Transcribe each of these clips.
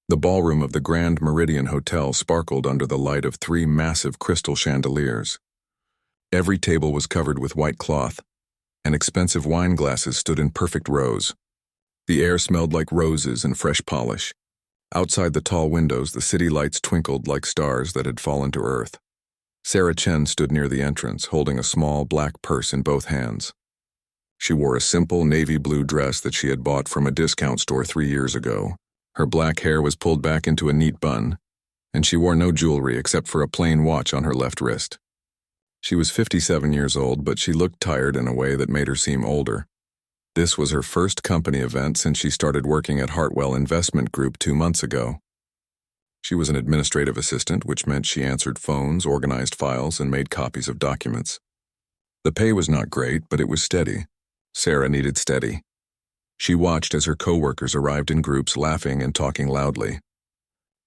The ballroom of the Grand Meridian Hotel sparkled under the light of three massive crystal chandeliers. Every table was covered with white cloth, and expensive wine glasses stood in perfect rows. The air smelled like roses and fresh polish. Outside the tall windows, the city lights twinkled like stars that had fallen to earth. Sarah Chen stood near the entrance, holding a small black purse in both hands. She wore a simple navy blue dress that she had bought from a discount store 3 years ago. Her black hair was pulled back into a neat bun, and she wore no jewelry except for a plain watch on her left wrist. She was 57 years old, but she looked tired in a way that made her seem older. This was her first company event since she started working at Hartwell Investment Group 2 months ago. She was an administrative assistant, which meant she answered phones, organized files, and made copies of documents. The pay was not great, but it was steady. Sarah needed steady. She watched as her coworkers arrived in groups, laughing and talking loudly.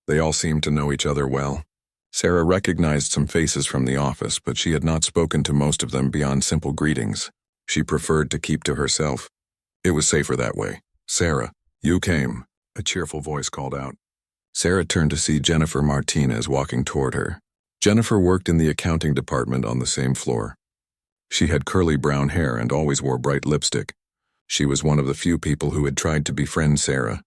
They all seemed to know each other well. Sarah recognized some faces from the office, but she had not spoken to most of them beyond simple greetings. She preferred to keep to herself. It was safer that way. "Sarah, you came," a cheerful voice called out. Sarah turned to see Jennifer Martinez walking toward her. Jennifer worked in the accounting department on the same floor. She had curly brown hair and always wore bright lipstick. She was one of the few people who had tried to befriend Sarah.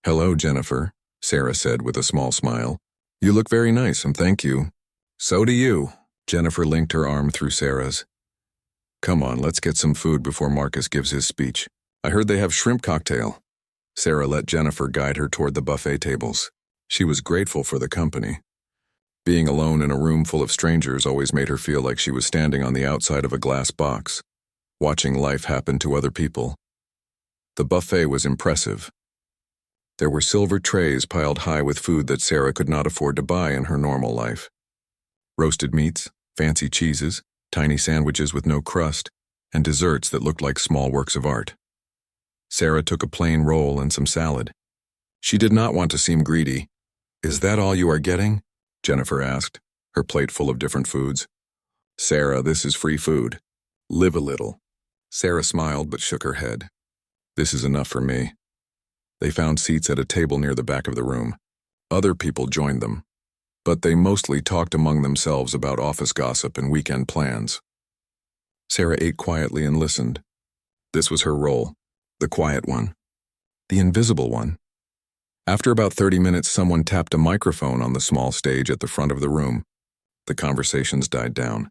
"Hello, Jennifer," Sarah said with a small smile. "You look very nice, and thank you." "So do you." Jennifer linked her arm through Sarah's. "Come on, let's get some food before Marcus gives his speech. I heard they have shrimp cocktail." Sarah let Jennifer guide her toward the buffet tables. She was grateful for the company. Being alone in a room full of strangers always made her feel like she was standing on the outside of a glass box, watching life happen to other people. The buffet was impressive. There were silver trays piled high with food that Sarah could not afford to buy in her normal life. Roasted meats, fancy cheeses, tiny sandwiches with no crust, and desserts that looked like small works of art. Sarah took a plain roll and some salad. She did not want to seem greedy. "Is that all you are getting?" Jennifer asked, her plate full of different foods. "Sarah, this is free food. Live a little." Sarah smiled but shook her head. "This is enough for me." They found seats at a table near the back of the room. Other people joined them, but they mostly talked among themselves about office gossip and weekend plans. Sarah ate quietly and listened. This was her role, the quiet one, the invisible one. After about 30 minutes, someone tapped a microphone on the small stage at the front of the room. The conversations died down.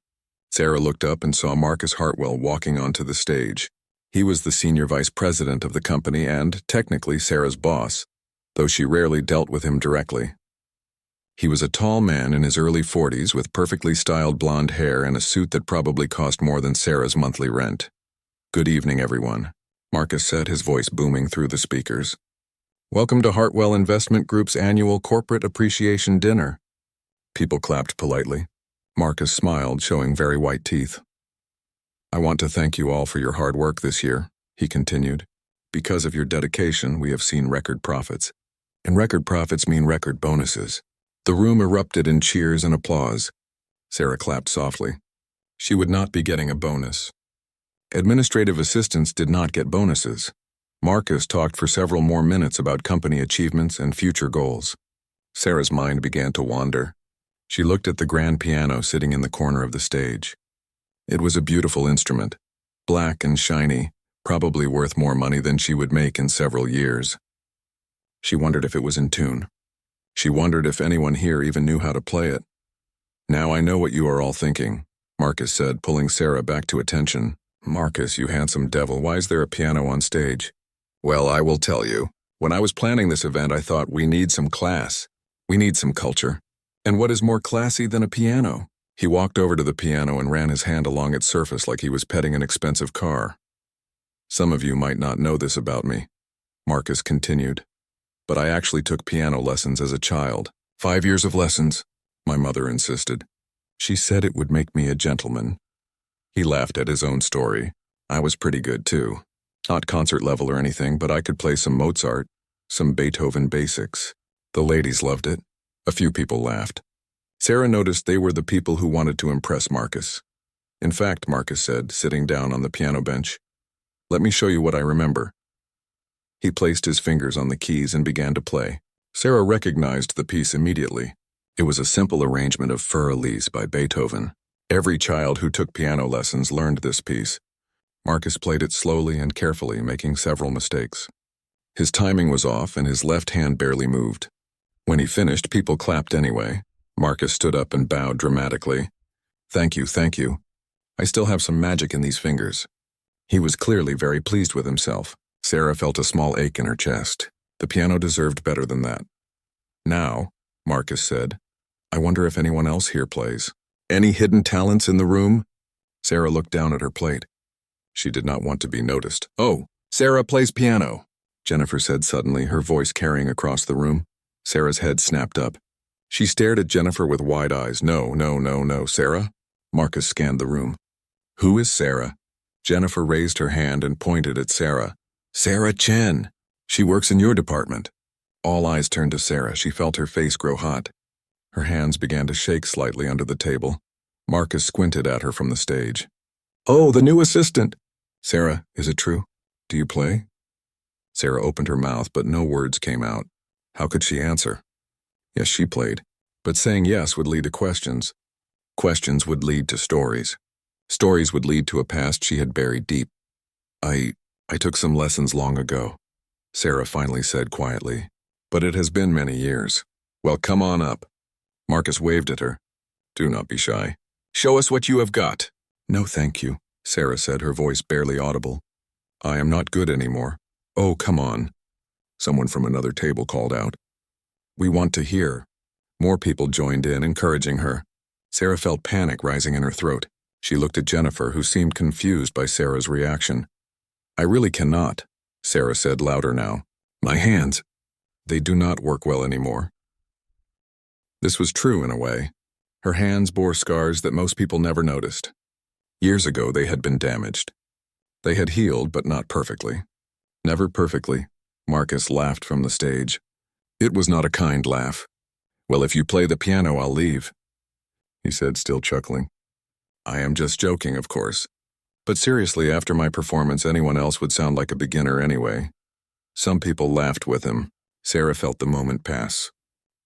Sarah looked up and saw Marcus Hartwell walking onto the stage. He was the senior vice president of the company and, technically, Sarah's boss, though she rarely dealt with him directly. He was a tall man in his early 40s with perfectly styled blonde hair and a suit that probably cost more than Sarah's monthly rent. "Good evening, everyone," Marcus said, his voice booming through the speakers. "Welcome to Hartwell Investment Group's annual Corporate Appreciation Dinner." People clapped politely. Marcus smiled, showing very white teeth. "I want to thank you all for your hard work this year," he continued. "Because of your dedication, we have seen record profits. And record profits mean record bonuses." The room erupted in cheers and applause. Sarah clapped softly. She would not be getting a bonus. Administrative assistants did not get bonuses. Marcus talked for several more minutes about company achievements and future goals. Sarah's mind began to wander. She looked at the grand piano sitting in the corner of the stage. It was a beautiful instrument, black and shiny, probably worth more money than she would make in several years. She wondered if it was in tune. She wondered if anyone here even knew how to play it. "Now I know what you are all thinking," Marcus said, pulling Sarah back to attention. "Marcus, you handsome devil, why is there a piano on stage?" "Well, I will tell you. When I was planning this event, I thought we need some class. We need some culture. And what is more classy than a piano?" He walked over to the piano and ran his hand along its surface like he was petting an expensive car. "Some of you might not know this about me," Marcus continued, "but I actually took piano lessons as a child. 5 years of lessons," my mother insisted. "She said it would make me a gentleman." He laughed at his own story. "I was pretty good, too. Not concert level or anything, but I could play some Mozart, some Beethoven basics. The ladies loved it. A few people laughed." Sarah noticed they were the people who wanted to impress Marcus. "In fact," Marcus said, sitting down on the piano bench, "let me show you what I remember." He placed his fingers on the keys and began to play. Sarah recognized the piece immediately. It was a simple arrangement of Für Elise by Beethoven. Every child who took piano lessons learned this piece. Marcus played it slowly and carefully, making several mistakes. His timing was off and his left hand barely moved. When he finished, people clapped anyway. Marcus stood up and bowed dramatically. Thank you, thank you. I still have some magic in these fingers. He was clearly very pleased with himself. Sarah felt a small ache in her chest. The piano deserved better than that. Now, Marcus said, I wonder if anyone else here plays. Any hidden talents in the room? Sarah looked down at her plate. She did not want to be noticed. Oh, Sarah plays piano, Jennifer said suddenly, her voice carrying across the room. Sarah's head snapped up. She stared at Jennifer with wide eyes. No, Sarah? Marcus scanned the room. Who is Sarah? Jennifer raised her hand and pointed at Sarah. Sarah Chen. She works in your department. All eyes turned to Sarah. She felt her face grow hot. Her hands began to shake slightly under the table. Marcus squinted at her from the stage. Oh, the new assistant. Sarah, is it true? Do you play? Sarah opened her mouth, but no words came out. How could she answer? Yes, she played. But saying yes would lead to questions. Questions would lead to stories. Stories would lead to a past she had buried deep. I took some lessons long ago, Sarah finally said quietly. But it has been many years. Well, come on up. Marcus waved at her. Do not be shy. Show us what you have got. No, thank you, Sarah said, her voice barely audible. I am not good anymore. Oh, come on. Someone from another table called out. We want to hear. More people joined in, encouraging her. Sarah felt panic rising in her throat. She looked at Jennifer, who seemed confused by Sarah's reaction. I really cannot, Sarah said louder now. My hands. They do not work well anymore. This was true in a way. Her hands bore scars that most people never noticed. Years ago, they had been damaged. They had healed, but not perfectly. Never perfectly. Marcus laughed from the stage. It was not a kind laugh. Well, if you play the piano, I'll leave, he said, still chuckling. I am just joking, of course. But seriously, after my performance, anyone else would sound like a beginner anyway. Some people laughed with him. Sarah felt the moment pass.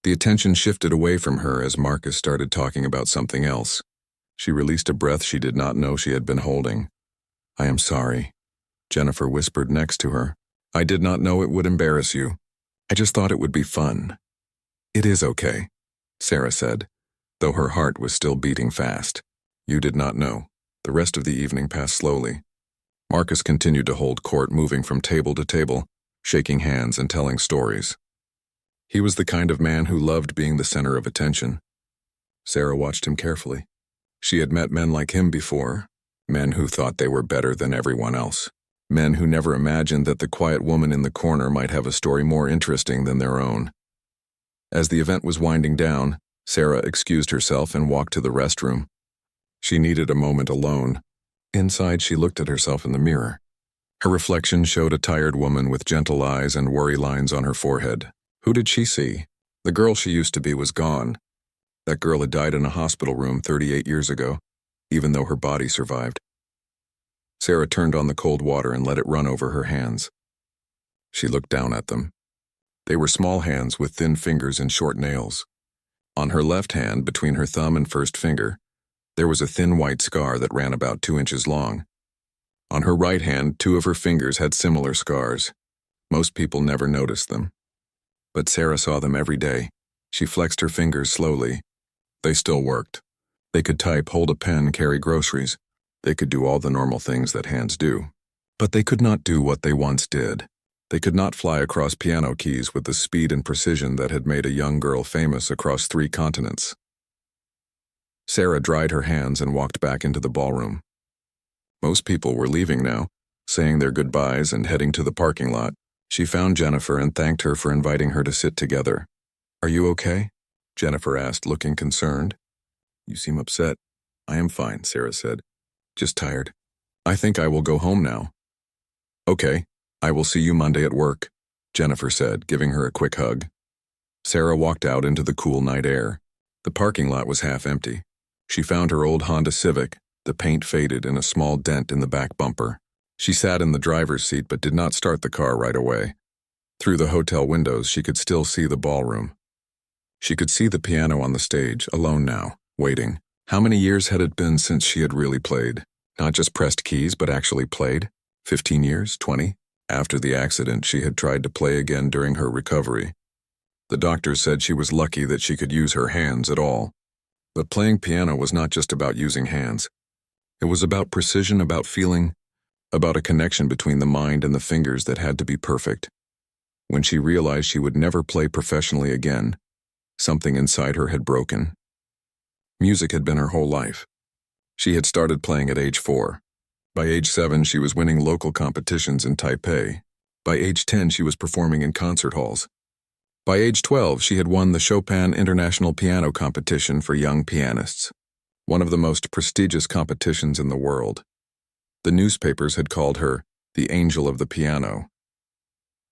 The attention shifted away from her as Marcus started talking about something else. She released a breath she did not know she had been holding. I am sorry, Jennifer whispered next to her. I did not know it would embarrass you. I just thought it would be fun. It is okay, Sarah said, though her heart was still beating fast. You did not know. The rest of the evening passed slowly. Marcus continued to hold court, moving from table to table, shaking hands and telling stories. He was the kind of man who loved being the center of attention. Sarah watched him carefully. She had met men like him before, men who thought they were better than everyone else, men who never imagined that the quiet woman in the corner might have a story more interesting than their own. As the event was winding down, Sarah excused herself and walked to the restroom. She needed a moment alone. Inside, she looked at herself in the mirror. Her reflection showed a tired woman with gentle eyes and worry lines on her forehead. Who did she see? The girl she used to be was gone. That girl had died in a hospital room 38 years ago, even though her body survived. Sarah turned on the cold water and let it run over her hands. She looked down at them. They were small hands with thin fingers and short nails. On her left hand, between her thumb and first finger, there was a thin white scar that ran about 2 inches long. On her right hand, 2 of her fingers had similar scars. Most people never noticed them. But Sarah saw them every day. She flexed her fingers slowly. They still worked. They could type, hold a pen, carry groceries. They could do all the normal things that hands do. But they could not do what they once did. They could not fly across piano keys with the speed and precision that had made a young girl famous across 3 continents. Sarah dried her hands and walked back into the ballroom. Most people were leaving now, saying their goodbyes and heading to the parking lot. She found Jennifer and thanked her for inviting her to sit together. Are you okay? Jennifer asked, looking concerned. You seem upset. I am fine, Sarah said. Just tired. I think I will go home now. Okay, I will see you Monday at work, Jennifer said, giving her a quick hug. Sarah walked out into the cool night air. The parking lot was half empty. She found her old Honda Civic, the paint faded and a small dent in the back bumper. She sat in the driver's seat but did not start the car right away. Through the hotel windows, she could still see the ballroom. She could see the piano on the stage, alone now, waiting. How many years had it been since she had really played? Not just pressed keys, but actually played? 15 years? 20? After the accident, she had tried to play again during her recovery. The doctors said she was lucky that she could use her hands at all. But playing piano was not just about using hands. It was about precision, about feeling, about a connection between the mind and the fingers that had to be perfect. When she realized she would never play professionally again, something inside her had broken. Music had been her whole life. She had started playing at age 4. By age 7, she was winning local competitions in Taipei. By age 10, she was performing in concert halls. By age 12, she had won the Chopin International Piano Competition for young pianists, one of the most prestigious competitions in the world. The newspapers had called her the Angel of the Piano.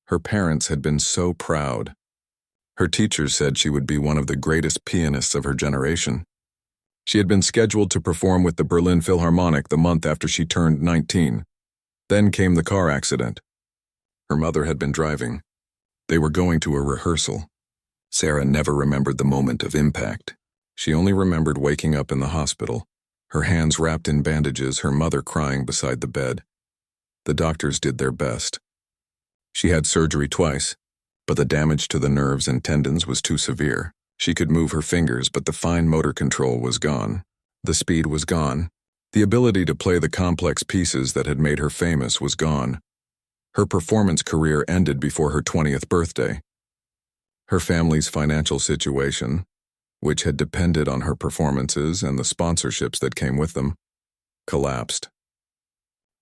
Her parents had been so proud. Her teachers said she would be one of the greatest pianists of her generation. She had been scheduled to perform with the Berlin Philharmonic the month after she turned 19. Then came the car accident. Her mother had been driving. They were going to a rehearsal. Sarah never remembered the moment of impact. She only remembered waking up in the hospital, her hands wrapped in bandages, her mother crying beside the bed. The doctors did their best. She had surgery twice, but the damage to the nerves and tendons was too severe. She could move her fingers, but the fine motor control was gone. The speed was gone. The ability to play the complex pieces that had made her famous was gone. Her performance career ended before her 20th birthday. Her family's financial situation, which had depended on her performances and the sponsorships that came with them, collapsed.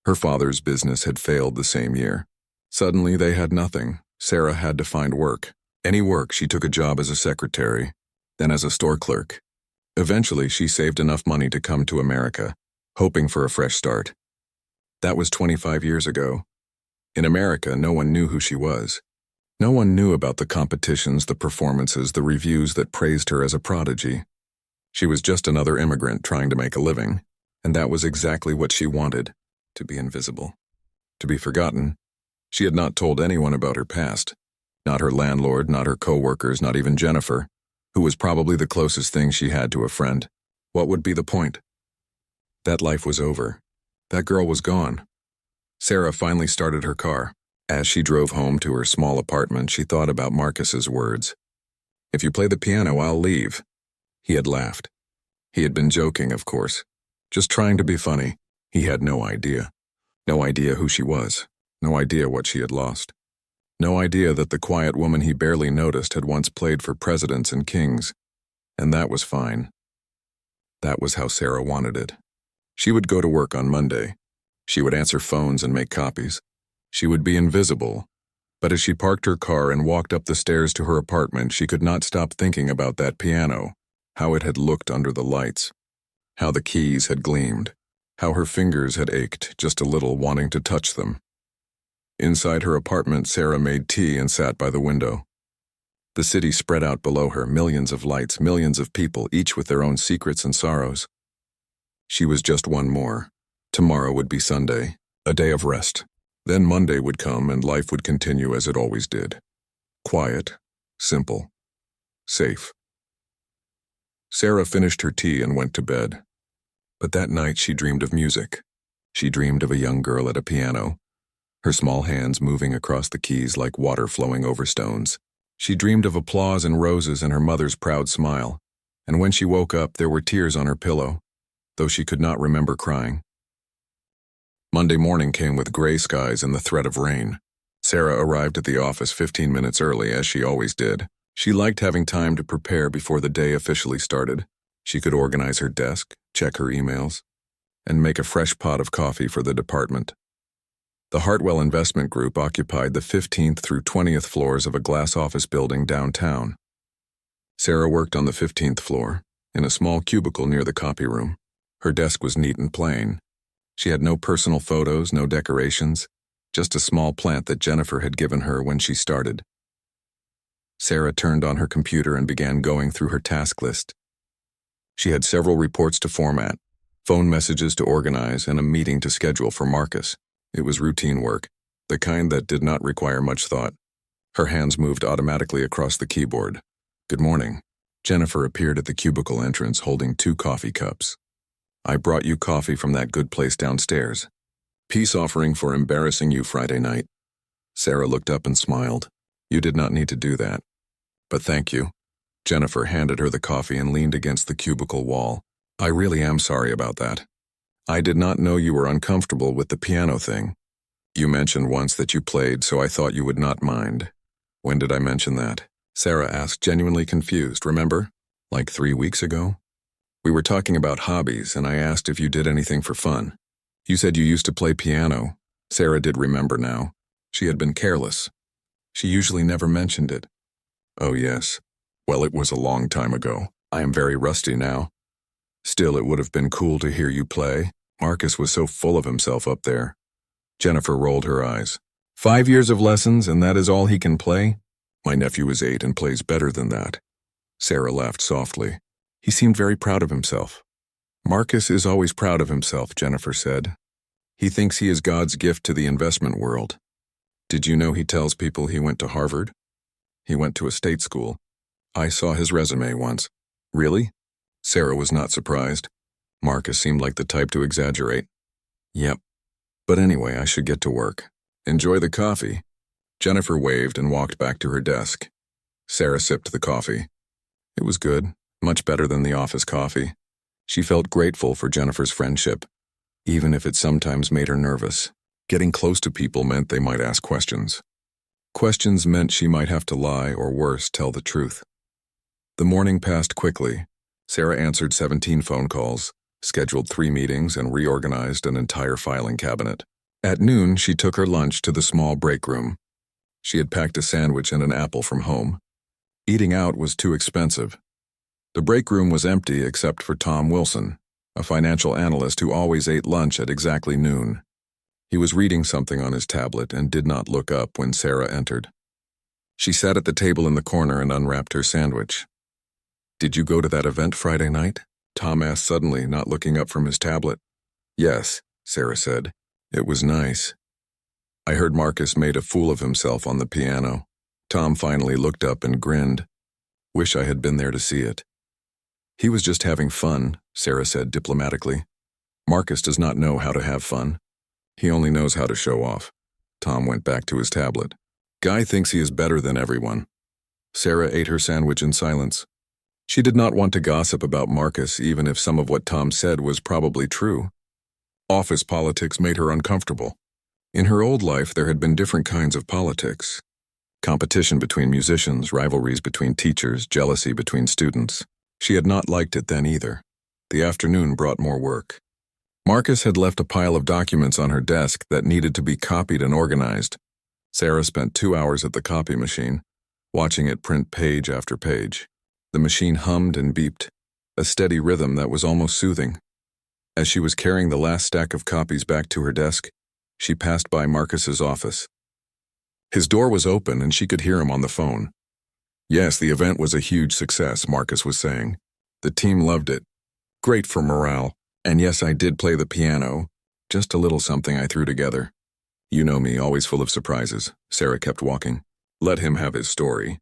Her father's business had failed the same year. Suddenly, they had nothing. Sarah had to find work. Any work. She took a job as a secretary, then as a store clerk. Eventually, she saved enough money to come to America, hoping for a fresh start. That was 25 years ago. In America, no one knew who she was. No one knew about the competitions, the performances, the reviews that praised her as a prodigy. She was just another immigrant trying to make a living, and that was exactly what she wanted, to be invisible, to be forgotten. She had not told anyone about her past, not her landlord, not her co-workers, not even Jennifer, who was probably the closest thing she had to a friend. What would be the point? That life was over. That girl was gone. Sarah finally started her car. As she drove home to her small apartment, she thought about Marcus's words. "If you play the piano, I'll leave." He had laughed. He had been joking, of course, just trying to be funny. He had no idea. No idea who she was. No idea what she had lost. No idea that the quiet woman he barely noticed had once played for presidents and kings. And that was fine. That was how Sarah wanted it. She would go to work on Monday. She would answer phones and make copies. She would be invisible. But as she parked her car and walked up the stairs to her apartment, she could not stop thinking about that piano, how it had looked under the lights, how the keys had gleamed, how her fingers had ached just a little, wanting to touch them. Inside her apartment, Sarah made tea and sat by the window. The city spread out below her, millions of lights, millions of people, each with their own secrets and sorrows. She was just one more. Tomorrow would be Sunday, a day of rest. Then Monday would come and life would continue as it always did. Quiet, simple, safe. Sarah finished her tea and went to bed. But that night she dreamed of music. She dreamed of a young girl at a piano, her small hands moving across the keys like water flowing over stones. She dreamed of applause and roses and her mother's proud smile. And when she woke up, there were tears on her pillow, though she could not remember crying. Monday morning came with gray skies and the threat of rain. Sarah arrived at the office 15 minutes early, as she always did. She liked having time to prepare before the day officially started. She could organize her desk, check her emails, and make a fresh pot of coffee for the department. The Hartwell Investment Group occupied the 15th through 20th floors of a glass office building downtown. Sarah worked on the 15th floor, in a small cubicle near the copy room. Her desk was neat and plain. She had no personal photos, no decorations, just a small plant that Jennifer had given her when she started. Sarah turned on her computer and began going through her task list. She had several reports to format, phone messages to organize, and a meeting to schedule for Marcus. It was routine work, the kind that did not require much thought. Her hands moved automatically across the keyboard. Good morning. Jennifer appeared at the cubicle entrance holding 2 coffee cups. I brought you coffee from that good place downstairs. Peace offering for embarrassing you Friday night. Sarah looked up and smiled. You did not need to do that. But thank you. Jennifer handed her the coffee and leaned against the cubicle wall. I really am sorry about that. I did not know you were uncomfortable with the piano thing. You mentioned once that you played, so I thought you would not mind. When did I mention that? Sarah asked, genuinely confused, remember? Like 3 weeks ago? We were talking about hobbies, and I asked if you did anything for fun. You said you used to play piano. Sarah did remember now. She had been careless. She usually never mentioned it. Oh yes. Well, it was a long time ago. I am very rusty now. Still, it would have been cool to hear you play. Marcus was so full of himself up there. Jennifer rolled her eyes. 5 years of lessons, and that is all he can play? My nephew is 8 and plays better than that. Sarah laughed softly. He seemed very proud of himself. Marcus is always proud of himself, Jennifer said. He thinks he is God's gift to the investment world. Did you know he tells people he went to Harvard? He went to a state school. I saw his resume once. Really? Sarah was not surprised. Marcus seemed like the type to exaggerate. Yep. But anyway, I should get to work. Enjoy the coffee. Jennifer waved and walked back to her desk. Sarah sipped the coffee. It was good, much better than the office coffee. She felt grateful for Jennifer's friendship, even if it sometimes made her nervous. Getting close to people meant they might ask questions. Questions meant she might have to lie or worse, tell the truth. The morning passed quickly. Sarah answered 17 phone calls, scheduled 3 meetings, and reorganized an entire filing cabinet. At noon, she took her lunch to the small break room. She had packed a sandwich and an apple from home. Eating out was too expensive. The break room was empty except for Tom Wilson, a financial analyst who always ate lunch at exactly noon. He was reading something on his tablet and did not look up when Sarah entered. She sat at the table in the corner and unwrapped her sandwich. Did you go to that event Friday night? Tom asked suddenly, not looking up from his tablet. Yes, Sarah said. It was nice. I heard Marcus made a fool of himself on the piano. Tom finally looked up and grinned. Wish I had been there to see it. He was just having fun, Sarah said diplomatically. Marcus does not know how to have fun. He only knows how to show off. Tom went back to his tablet. Guy thinks he is better than everyone. Sarah ate her sandwich in silence. She did not want to gossip about Marcus, even if some of what Tom said was probably true. Office politics made her uncomfortable. In her old life, there had been different kinds of politics. Competition between musicians, rivalries between teachers, jealousy between students. She had not liked it then either. The afternoon brought more work. Marcus had left a pile of documents on her desk that needed to be copied and organized. Sarah spent 2 hours at the copy machine, watching it print page after page. The machine hummed and beeped, a steady rhythm that was almost soothing. As she was carrying the last stack of copies back to her desk, she passed by Marcus's office. His door was open and she could hear him on the phone. Yes, the event was a huge success, Marcus was saying. The team loved it. Great for morale. And yes, I did play the piano. Just a little something I threw together. You know me, always full of surprises. Sarah kept walking. Let him have his story.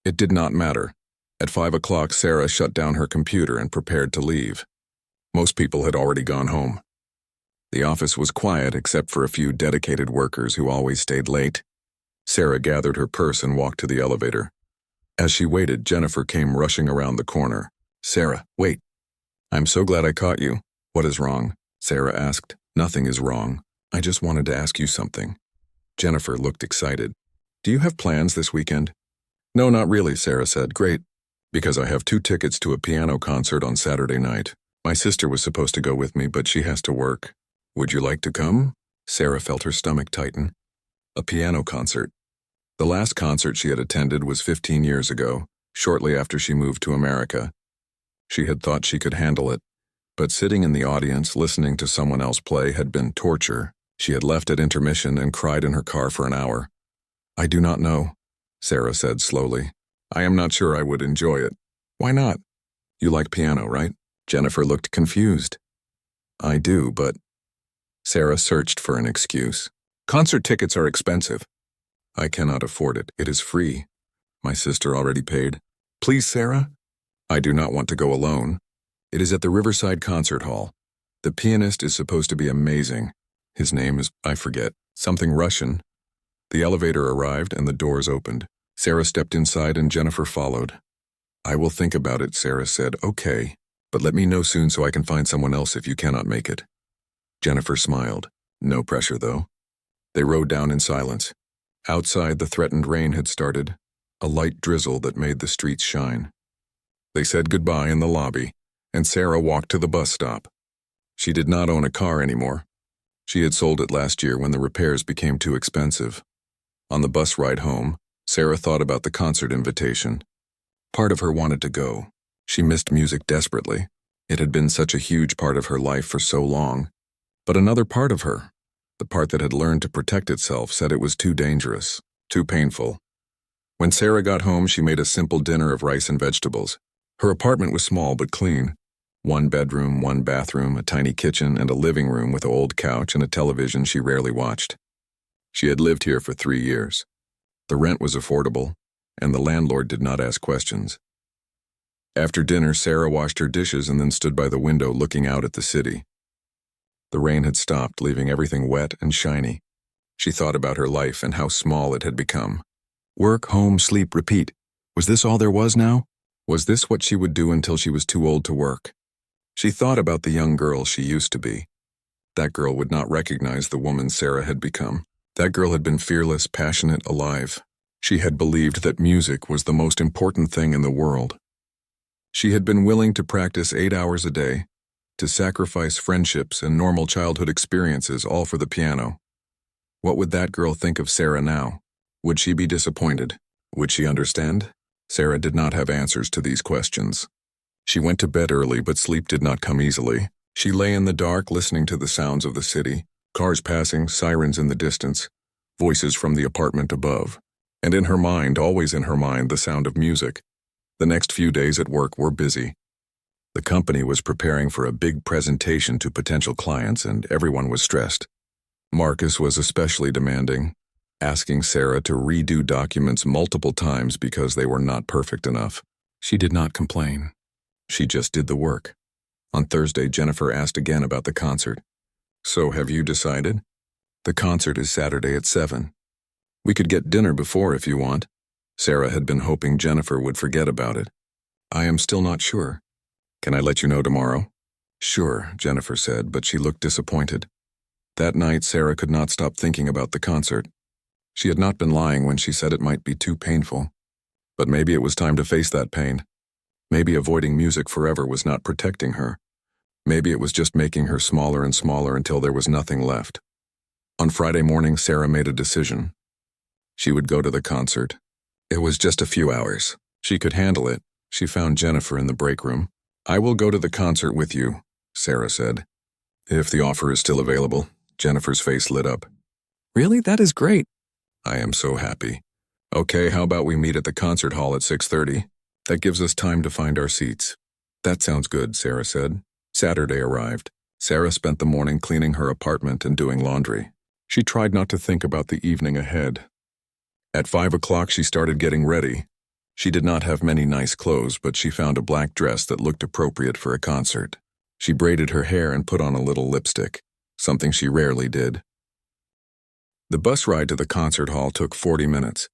It did not matter. At 5 o'clock, Sarah shut down her computer and prepared to leave. Most people had already gone home. The office was quiet except for a few dedicated workers who always stayed late. Sarah gathered her purse and walked to the elevator. As she waited, Jennifer came rushing around the corner. Sarah, wait. I'm so glad I caught you. What is wrong? Sarah asked. Nothing is wrong. I just wanted to ask you something. Jennifer looked excited. Do you have plans this weekend? No, not really, Sarah said. Great. Because I have 2 tickets to a piano concert on Saturday night. My sister was supposed to go with me, but she has to work. Would you like to come? Sarah felt her stomach tighten. A piano concert. The last concert she had attended was 15 years ago, shortly after she moved to America. She had thought she could handle it, but sitting in the audience listening to someone else play had been torture. She had left at intermission and cried in her car for an hour. I do not know, Sarah said slowly. I am not sure I would enjoy it. Why not? You like piano, right? Jennifer looked confused. I do, but... Sarah searched for an excuse. Concert tickets are expensive. I cannot afford it. It is free. My sister already paid. Please, Sarah? I do not want to go alone. It is at the Riverside Concert Hall. The pianist is supposed to be amazing. His name is, I forget, something Russian. The elevator arrived and the doors opened. Sarah stepped inside and Jennifer followed. I will think about it, Sarah said. Okay, but let me know soon so I can find someone else if you cannot make it. Jennifer smiled. No pressure, though. They rode down in silence. Outside, the threatened rain had started, a light drizzle that made the streets shine. They said goodbye in the lobby, and Sarah walked to the bus stop. She did not own a car anymore. She had sold it last year when the repairs became too expensive. On the bus ride home, Sarah thought about the concert invitation. Part of her wanted to go. She missed music desperately. It had been such a huge part of her life for so long. But another part of her, the part that had learned to protect itself, said it was too dangerous, too painful. When Sarah got home, she made a simple dinner of rice and vegetables. Her apartment was small but clean. 1 bedroom, 1 bathroom, a tiny kitchen, and a living room with an old couch and a television she rarely watched. She had lived here for 3 years. The rent was affordable, and the landlord did not ask questions. After dinner, Sarah washed her dishes and then stood by the window looking out at the city. The rain had stopped, leaving everything wet and shiny. She thought about her life and how small it had become. Work, home, sleep, repeat. Was this all there was now? Was this what she would do until she was too old to work? She thought about the young girl she used to be. That girl would not recognize the woman Sarah had become. That girl had been fearless, passionate, alive. She had believed that music was the most important thing in the world. She had been willing to practice 8 hours a day, to sacrifice friendships and normal childhood experiences all for the piano. What would that girl think of Sarah now? Would she be disappointed? Would she understand? Sarah did not have answers to these questions. She went to bed early, but sleep did not come easily. She lay in the dark listening to the sounds of the city, cars passing, sirens in the distance, voices from the apartment above. And in her mind, always in her mind, the sound of music. The next few days at work were busy. The company was preparing for a big presentation to potential clients, and everyone was stressed. Marcus was especially demanding, asking Sarah to redo documents multiple times because they were not perfect enough. She did not complain. She just did the work. On Thursday, Jennifer asked again about the concert. So have you decided? The concert is Saturday at 7. We could get dinner before if you want. Sarah had been hoping Jennifer would forget about it. I am still not sure. Can I let you know tomorrow? Sure, Jennifer said, but she looked disappointed. That night, Sarah could not stop thinking about the concert. She had not been lying when she said it might be too painful. But maybe it was time to face that pain. Maybe avoiding music forever was not protecting her. Maybe it was just making her smaller and smaller until there was nothing left. On Friday morning, Sarah made a decision. She would go to the concert. It was just a few hours. She could handle it. She found Jennifer in the break room. I will go to the concert with you, Sarah said. If the offer is still available. Jennifer's face lit up. Really? That is great. I am so happy. Okay, how about we meet at the concert hall at 6:30? That gives us time to find our seats. That sounds good, Sarah said. Saturday arrived. Sarah spent the morning cleaning her apartment and doing laundry. She tried not to think about the evening ahead. At 5 o'clock, she started getting ready. She did not have many nice clothes, but she found a black dress that looked appropriate for a concert. She braided her hair and put on a little lipstick, something she rarely did. The bus ride to the concert hall took 40 minutes.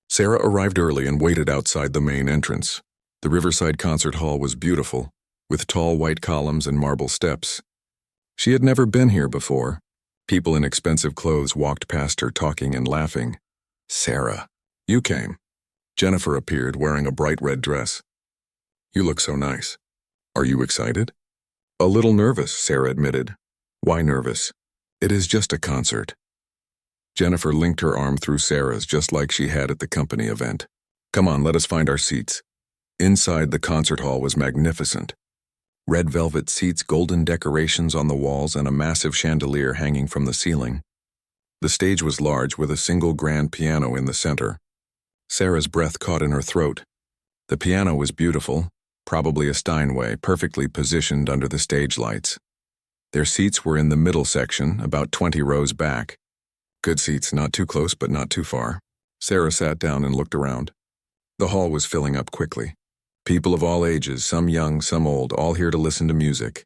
Sarah arrived early and waited outside the main entrance. The Riverside Concert Hall was beautiful, with tall white columns and marble steps. She had never been here before. People in expensive clothes walked past her talking and laughing. Sarah, you came. Jennifer appeared wearing a bright red dress. You look so nice. Are you excited? A little nervous, Sarah admitted. Why nervous? It is just a concert. Jennifer linked her arm through Sarah's just like she had at the company event. Come on, let us find our seats. Inside, the concert hall was magnificent. Red velvet seats, golden decorations on the walls, and a massive chandelier hanging from the ceiling. The stage was large with a single grand piano in the center. Sarah's breath caught in her throat. The piano was beautiful, probably a Steinway, perfectly positioned under the stage lights. Their seats were in the middle section, about 20 rows back. Good seats, not too close but not too far. Sarah sat down and looked around. The hall was filling up quickly. People of all ages, some young, some old, all here to listen to music.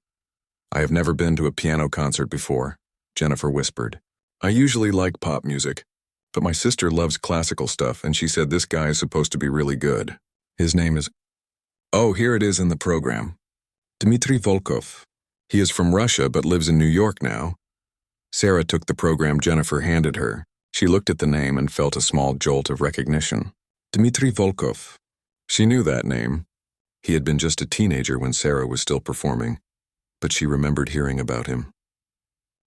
I have never been to a piano concert before, Jennifer whispered. I usually like pop music, but my sister loves classical stuff and she said this guy is supposed to be really good. His name is... Oh, here it is in the program. Dmitry Volkov. He is from Russia but lives in New York now. Sarah took the program Jennifer handed her. She looked at the name and felt a small jolt of recognition. Dmitry Volkov. She knew that name. He had been just a teenager when Sarah was still performing, but she remembered hearing about him.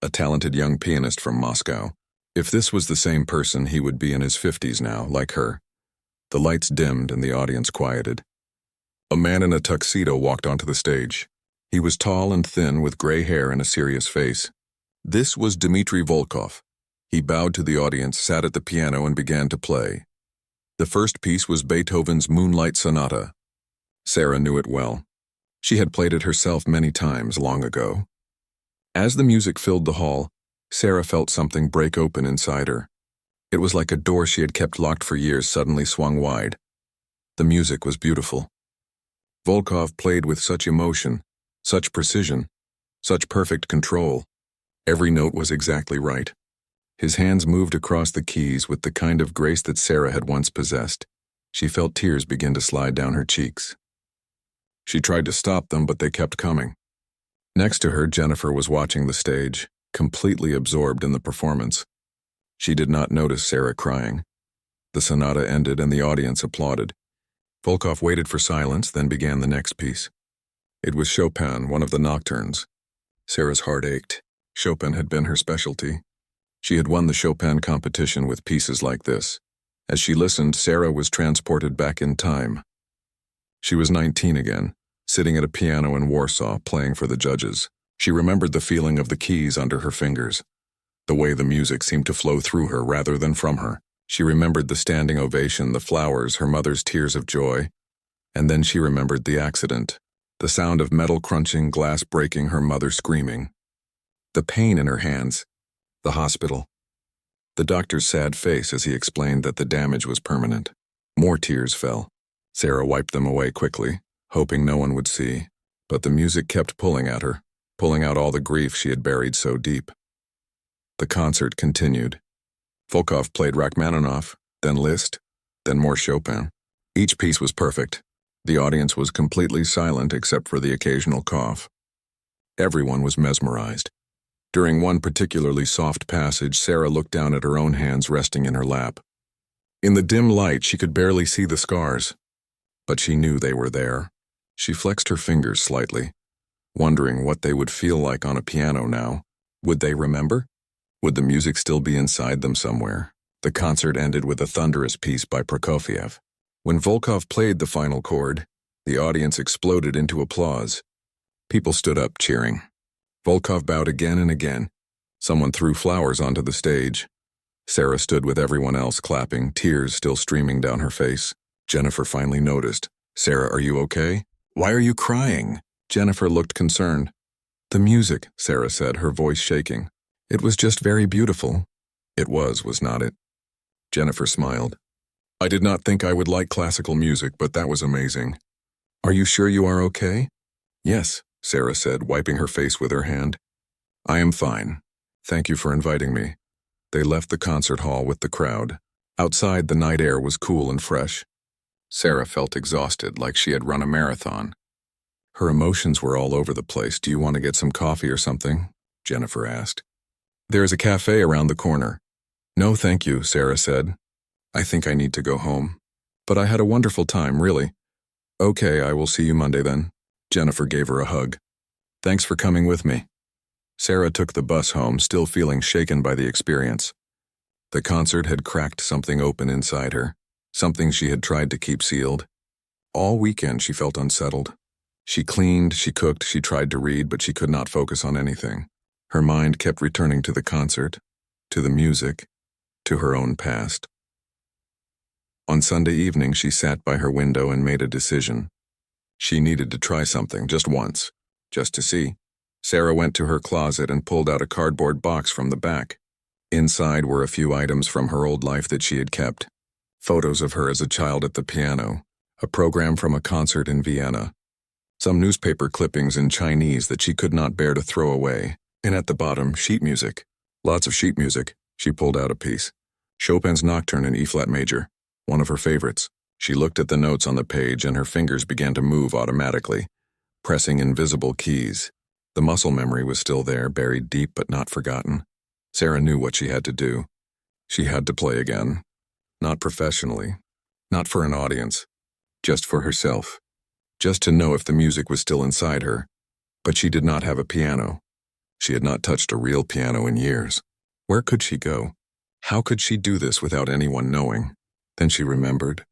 A talented young pianist from Moscow. If this was the same person, he would be in his 50s now, like her. The lights dimmed and the audience quieted. A man in a tuxedo walked onto the stage. He was tall and thin with gray hair and a serious face. This was Dmitry Volkov. He bowed to the audience, sat at the piano, and began to play. The first piece was Beethoven's Moonlight Sonata. Sarah knew it well. She had played it herself many times long ago. As the music filled the hall, Sarah felt something break open inside her. It was like a door she had kept locked for years suddenly swung wide. The music was beautiful. Volkov played with such emotion, such precision, such perfect control. Every note was exactly right. His hands moved across the keys with the kind of grace that Sarah had once possessed. She felt tears begin to slide down her cheeks. She tried to stop them, but they kept coming. Next to her, Jennifer was watching the stage, completely absorbed in the performance. She did not notice Sarah crying. The sonata ended and the audience applauded. Volkov waited for silence, then began the next piece. It was Chopin, one of the nocturnes. Sarah's heart ached. Chopin had been her specialty. She had won the Chopin competition with pieces like this. As she listened, Sarah was transported back in time. She was 19 again, sitting at a piano in Warsaw, playing for the judges. She remembered the feeling of the keys under her fingers, the way the music seemed to flow through her rather than from her. She remembered the standing ovation, the flowers, her mother's tears of joy. And then she remembered the accident, the sound of metal crunching, glass breaking, her mother screaming. The pain in her hands, the hospital. The doctor's sad face as he explained that the damage was permanent. More tears fell. Sarah wiped them away quickly, hoping no one would see, but the music kept pulling at her, pulling out all the grief she had buried so deep. The concert continued. Volkov played Rachmaninoff, then Liszt, then more Chopin. Each piece was perfect. The audience was completely silent except for the occasional cough. Everyone was mesmerized. During one particularly soft passage, Sarah looked down at her own hands resting in her lap. In the dim light, she could barely see the scars, but she knew they were there. She flexed her fingers slightly, wondering what they would feel like on a piano now. Would they remember? Would the music still be inside them somewhere? The concert ended with a thunderous piece by Prokofiev. When Volkov played the final chord, the audience exploded into applause. People stood up cheering. Volkov bowed again and again. Someone threw flowers onto the stage. Sarah stood with everyone else clapping, tears still streaming down her face. Jennifer finally noticed. "Sarah, are you okay? Why are you crying?" Jennifer looked concerned. "The music," Sarah said, her voice shaking. "It was just very beautiful." It was not it? Jennifer smiled. "I did not think I would like classical music, but that was amazing." "Are you sure you are okay?" "Yes," Sarah said, wiping her face with her hand. "I am fine. Thank you for inviting me." They left the concert hall with the crowd. Outside, the night air was cool and fresh. Sarah felt exhausted, like she had run a marathon. Her emotions were all over the place. "Do you want to get some coffee or something?" Jennifer asked. "There is a cafe around the corner." "No, thank you," Sarah said. "I think I need to go home. But I had a wonderful time, really." "Okay, I will see you Monday then." Jennifer gave her a hug. "Thanks for coming with me." Sarah took the bus home, still feeling shaken by the experience. The concert had cracked something open inside her, something she had tried to keep sealed. All weekend she felt unsettled. She cleaned, she cooked, she tried to read, but she could not focus on anything. Her mind kept returning to the concert, to the music, to her own past. On Sunday evening, she sat by her window and made a decision. She needed to try something, just once, just to see. Sarah went to her closet and pulled out a cardboard box from the back. Inside were a few items from her old life that she had kept. Photos of her as a child at the piano, a program from a concert in Vienna, some newspaper clippings in Chinese that she could not bear to throw away, and at the bottom, sheet music. Lots of sheet music. She pulled out a piece. Chopin's Nocturne in E-flat major, one of her favorites. She looked at the notes on the page and her fingers began to move automatically, pressing invisible keys. The muscle memory was still there, buried deep but not forgotten. Sarah knew what she had to do. She had to play again. Not professionally, not for an audience, just for herself. Just to know if the music was still inside her. But she did not have a piano. She had not touched a real piano in years. Where could she go? How could she do this without anyone knowing? Then she remembered.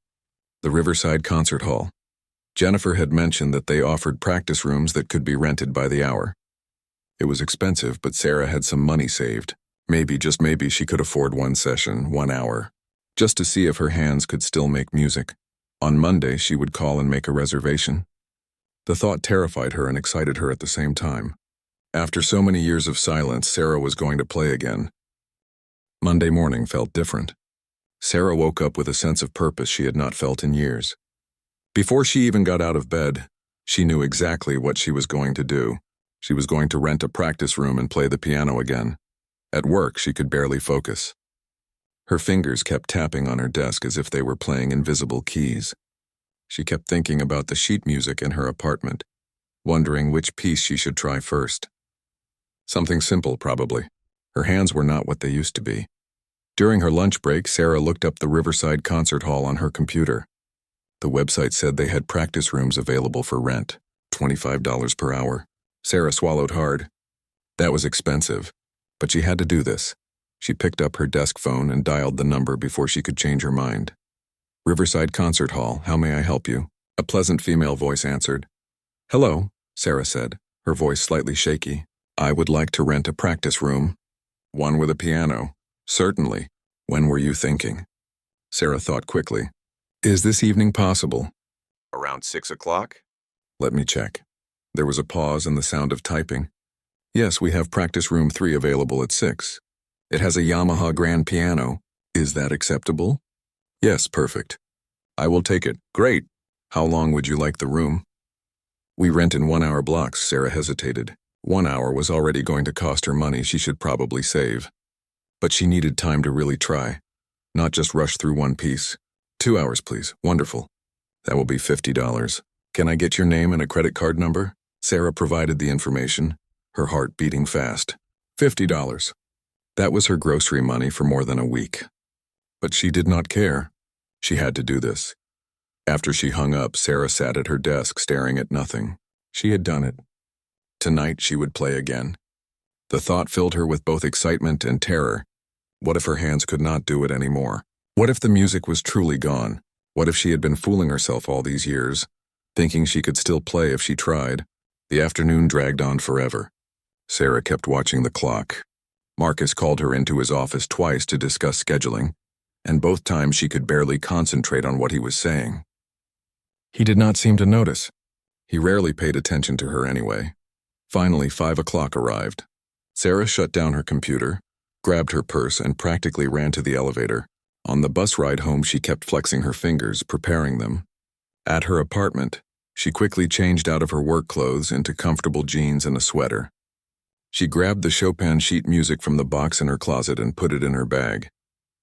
The Riverside Concert Hall. Jennifer had mentioned that they offered practice rooms that could be rented by the hour. It was expensive, but Sarah had some money saved. Maybe, just maybe, she could afford one session, 1 hour, just to see if her hands could still make music. On Monday, she would call and make a reservation. The thought terrified her and excited her at the same time. After so many years of silence, Sarah was going to play again. Monday morning felt different. Sarah woke up with a sense of purpose she had not felt in years. Before she even got out of bed, she knew exactly what she was going to do. She was going to rent a practice room and play the piano again. At work, she could barely focus. Her fingers kept tapping on her desk as if they were playing invisible keys. She kept thinking about the sheet music in her apartment, wondering which piece she should try first. Something simple, probably. Her hands were not what they used to be. During her lunch break, Sarah looked up the Riverside Concert Hall on her computer. The website said they had practice rooms available for rent, $25 per hour. Sarah swallowed hard. That was expensive, but she had to do this. She picked up her desk phone and dialed the number before she could change her mind. Riverside Concert Hall, how may I help you? A pleasant female voice answered. Hello, Sarah said, her voice slightly shaky. I would like to rent a practice room. One with a piano. Certainly. When were you thinking? Sarah thought quickly. Is this evening possible? Around 6 o'clock? Let me check. There was a pause and the sound of typing. Yes, we have practice room 3 available at 6. It has a Yamaha grand piano. Is that acceptable? Yes, perfect. I will take it. Great. How long would you like the room? We rent in 1 hour blocks, Sarah hesitated. 1 hour was already going to cost her money she should probably save. But she needed time to really try, not just rush through one piece. 2 hours, please. Wonderful. That will be $50. Can I get your name and a credit card number? Sarah provided the information, her heart beating fast. $50. That was her grocery money for more than a week. But she did not care. She had to do this. After she hung up, Sarah sat at her desk staring at nothing. She had done it. Tonight she would play again. The thought filled her with both excitement and terror. What if her hands could not do it anymore? What if the music was truly gone? What if she had been fooling herself all these years, thinking she could still play if she tried? The afternoon dragged on forever. Sarah kept watching the clock. Marcus called her into his office twice to discuss scheduling, and both times she could barely concentrate on what he was saying. He did not seem to notice. He rarely paid attention to her anyway. Finally, 5 o'clock arrived. Sarah shut down her computer, grabbed her purse, and practically ran to the elevator. On the bus ride home, she kept flexing her fingers, preparing them. At her apartment, she quickly changed out of her work clothes into comfortable jeans and a sweater. She grabbed the Chopin sheet music from the box in her closet and put it in her bag.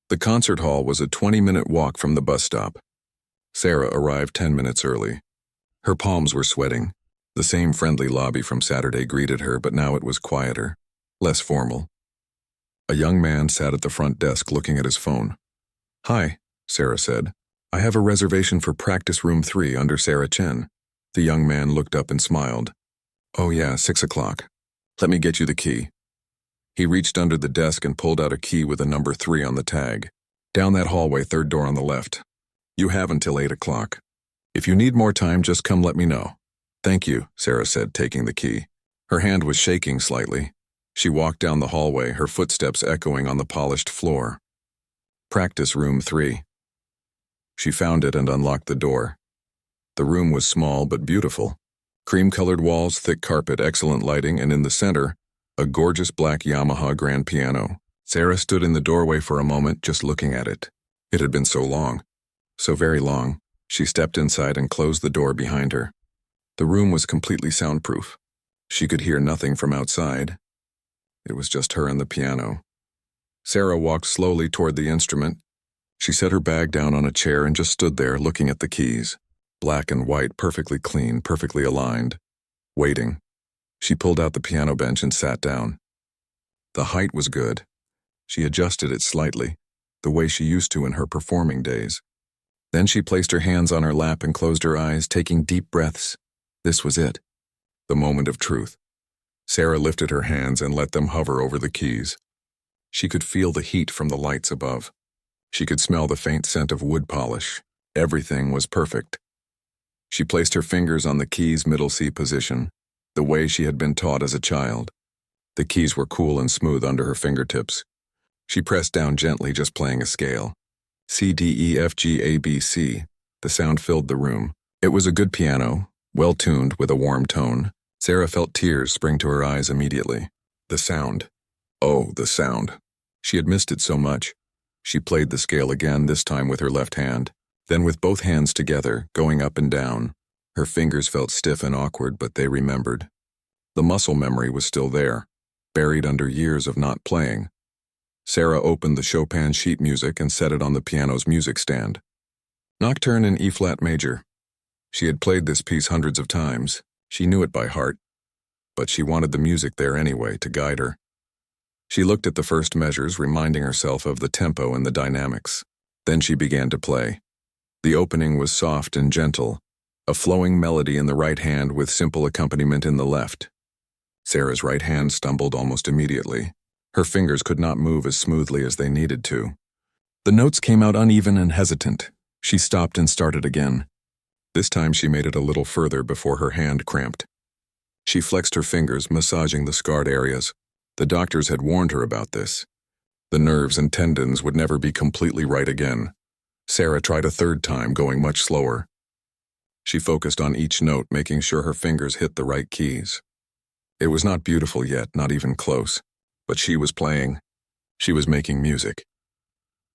The concert hall was a 20-minute walk from the bus stop. Sarah arrived 10 minutes early. Her palms were sweating. The same friendly lobby from Saturday greeted her, but now it was quieter, less formal. A young man sat at the front desk looking at his phone. Hi, Sarah said. I have a reservation for practice room 3 under Sarah Chen. The young man looked up and smiled. Oh yeah, 6 o'clock. Let me get you the key. He reached under the desk and pulled out a key with a number 3 on the tag. Down that hallway, 3rd door on the left. You have until 8 o'clock. If you need more time, just come let me know. Thank you, Sarah said, taking the key. Her hand was shaking slightly. She walked down the hallway, her footsteps echoing on the polished floor. Practice room 3. She found it and unlocked the door. The room was small but beautiful. Cream-colored walls, thick carpet, excellent lighting, and in the center, a gorgeous black Yamaha grand piano. Sarah stood in the doorway for a moment, just looking at it. It had been so long. so very long. She stepped inside and closed the door behind her. The room was completely soundproof. She could hear nothing from outside. It was just her and the piano. Sarah walked slowly toward the instrument. She set her bag down on a chair and just stood there looking at the keys. Black and white, perfectly clean, perfectly aligned. Waiting. She pulled out the piano bench and sat down. The height was good. She adjusted it slightly, the way she used to in her performing days. Then she placed her hands on her lap and closed her eyes, taking deep breaths. This was it. The moment of truth. Sarah lifted her hands and let them hover over the keys. She could feel the heat from the lights above. She could smell the faint scent of wood polish. Everything was perfect. She placed her fingers on the keys' middle C position, the way she had been taught as a child. The keys were cool and smooth under her fingertips. She pressed down gently, just playing a scale. C, D, E, F, G, A, B, C. The sound filled the room. It was a good piano, well-tuned with a warm tone. Sarah felt tears spring to her eyes immediately. The sound. Oh, the sound. She had missed it so much. She played the scale again, this time with her left hand. Then with both hands together, going up and down. Her fingers felt stiff and awkward, but they remembered. The muscle memory was still there, buried under years of not playing. Sarah opened the Chopin sheet music and set it on the piano's music stand. Nocturne in E-flat major. She had played this piece hundreds of times. She knew it by heart, but she wanted the music there anyway to guide her. She looked at the first measures, reminding herself of the tempo and the dynamics. Then she began to play. The opening was soft and gentle, a flowing melody in the right hand with simple accompaniment in the left. Sarah's right hand stumbled almost immediately. Her fingers could not move as smoothly as they needed to. The notes came out uneven and hesitant. She stopped and started again. This time she made it a little further before her hand cramped. She flexed her fingers, massaging the scarred areas. The doctors had warned her about this. The nerves and tendons would never be completely right again. Sarah tried a third time, going much slower. She focused on each note, making sure her fingers hit the right keys. It was not beautiful yet, not even close, but she was playing. She was making music.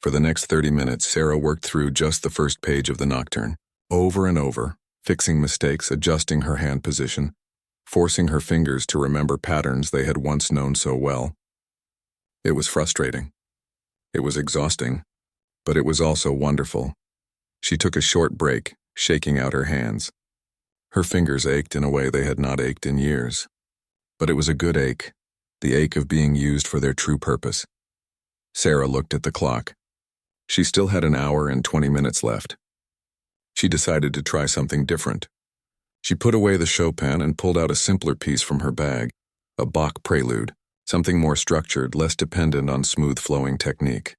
For the next 30 minutes, Sarah worked through just the first page of the Nocturne, over and over, fixing mistakes, adjusting her hand position, forcing her fingers to remember patterns they had once known so well. It was frustrating. It was exhausting, but it was also wonderful. She took a short break, shaking out her hands. Her fingers ached in a way they had not ached in years. But it was a good ache, the ache of being used for their true purpose. Sarah looked at the clock. She still had an hour and 20 minutes left. She decided to try something different. She put away the Chopin and pulled out a simpler piece from her bag, a Bach prelude, something more structured, less dependent on smooth flowing technique.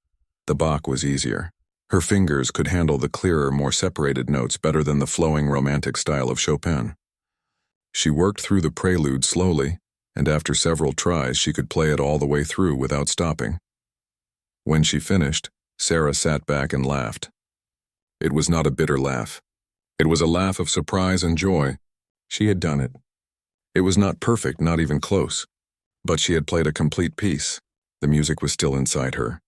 The Bach was easier. Her fingers could handle the clearer, more separated notes better than the flowing romantic style of Chopin. She worked through the prelude slowly, and after several tries she could play it all the way through without stopping. When she finished, Sarah sat back and laughed. It was not a bitter laugh. It was a laugh of surprise and joy. She had done it. It was not perfect, not even close, but she had played a complete piece. The music was still inside her.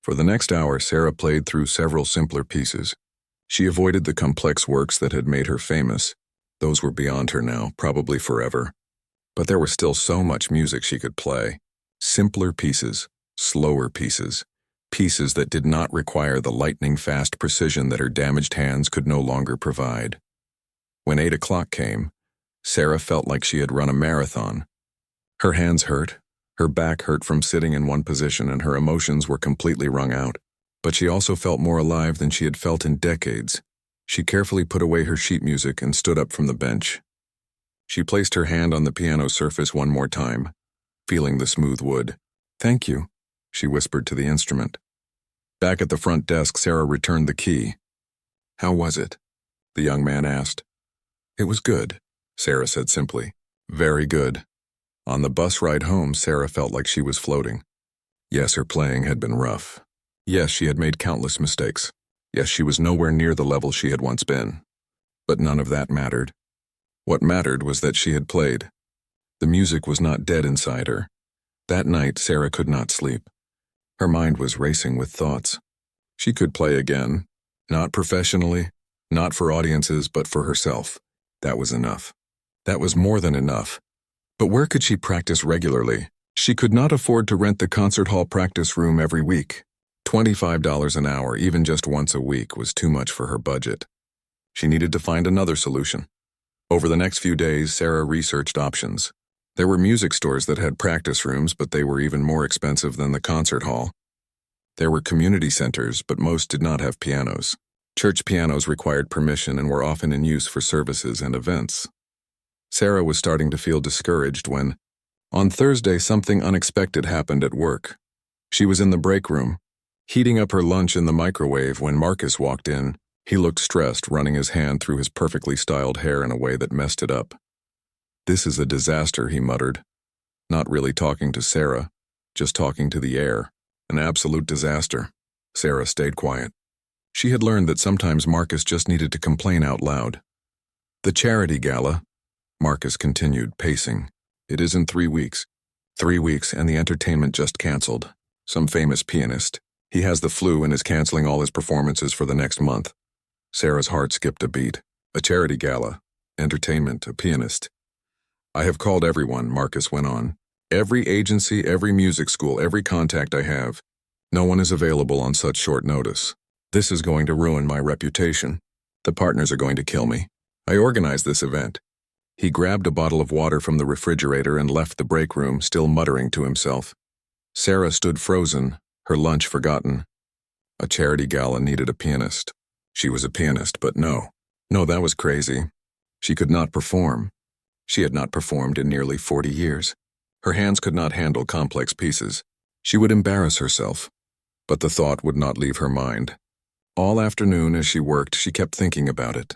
For the next hour, Sarah played through several simpler pieces. She avoided the complex works that had made her famous. Those were beyond her now, probably forever. But there was still so much music she could play. Simpler pieces, slower pieces, pieces that did not require the lightning-fast precision that her damaged hands could no longer provide. When 8 o'clock came, Sarah felt like she had run a marathon. Her hands hurt, her back hurt from sitting in one position, and her emotions were completely wrung out. But she also felt more alive than she had felt in decades. She carefully put away her sheet music and stood up from the bench. She placed her hand on the piano surface one more time, feeling the smooth wood. "Thank you," she whispered to the instrument. Back at the front desk, Sarah returned the key. "How was it?" the young man asked. "It was good," Sarah said simply. "Very good." On the bus ride home, Sarah felt like she was floating. Yes, her playing had been rough. Yes, she had made countless mistakes. Yes, she was nowhere near the level she had once been. But none of that mattered. What mattered was that she had played. The music was not dead inside her. That night, Sarah could not sleep. Her mind was racing with thoughts. She could play again, Not professionally, not for audiences, but for herself. That was enough. That was more than enough. But where could she practice regularly? She could not afford to rent the concert hall practice room every week. $25 an hour, even just once a week, was too much for her budget. She needed to find another solution. Over the next few days, Sarah researched options. There were music stores that had practice rooms, but they were even more expensive than the concert hall. There were community centers, but most did not have pianos. Church pianos required permission and were often in use for services and events. Sarah was starting to feel discouraged when, on Thursday, something unexpected happened at work. She was in the break room, heating up her lunch in the microwave when Marcus walked in. He looked stressed, running his hand through his perfectly styled hair in a way that messed it up. "This is a disaster," he muttered, not really talking to Sarah, just talking to the air. An absolute disaster. Sarah stayed quiet. She had learned that sometimes Marcus just needed to complain out loud. "The charity gala," Marcus continued, pacing. "It is in 3 weeks. 3 weeks, and the entertainment just canceled. Some famous pianist. He has the flu and is canceling all his performances for the next month." Sarah's heart skipped a beat. A charity gala. Entertainment, a pianist. "I have called everyone," Marcus went on. "Every agency, every music school, every contact I have. No one is available on such short notice. This is going to ruin my reputation. The partners are going to kill me. I organized this event." He grabbed a bottle of water from the refrigerator and left the break room, still muttering to himself. Sarah stood frozen, her lunch forgotten. A charity gala needed a pianist. She was a pianist, but no, that was crazy. She could not perform. She had not performed in nearly 40 years. Her hands could not handle complex pieces. She would embarrass herself. But the thought would not leave her mind. All afternoon as she worked, she kept thinking about it.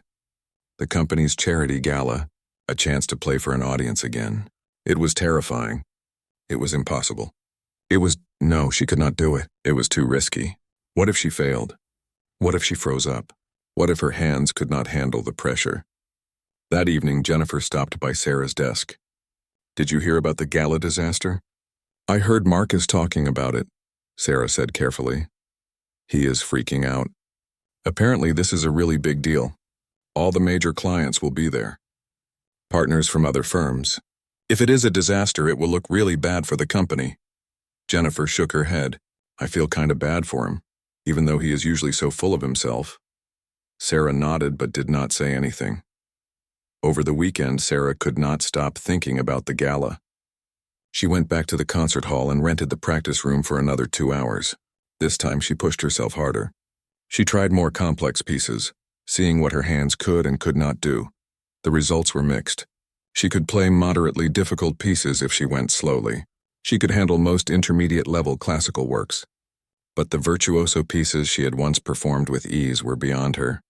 The company's charity gala, a chance to play for an audience again. It was terrifying. It was impossible. No, she could not do it. It was too risky. What if she failed? What if she froze up? What if her hands could not handle the pressure? That evening, Jennifer stopped by Sarah's desk. "Did you hear about the gala disaster?" "I heard Marcus talking about it," Sarah said carefully. "He is freaking out. Apparently this is a really big deal. All the major clients will be there. Partners from other firms. If it is a disaster, it will look really bad for the company." Jennifer shook her head. "I feel kind of bad for him, even though he is usually so full of himself." Sarah nodded but did not say anything. Over the weekend, Sarah could not stop thinking about the gala. She went back to the concert hall and rented the practice room for another 2 hours. This time she pushed herself harder. She tried more complex pieces, seeing what her hands could and could not do. The results were mixed. She could play moderately difficult pieces if she went slowly. She could handle most intermediate-level classical works. But the virtuoso pieces she had once performed with ease were beyond her.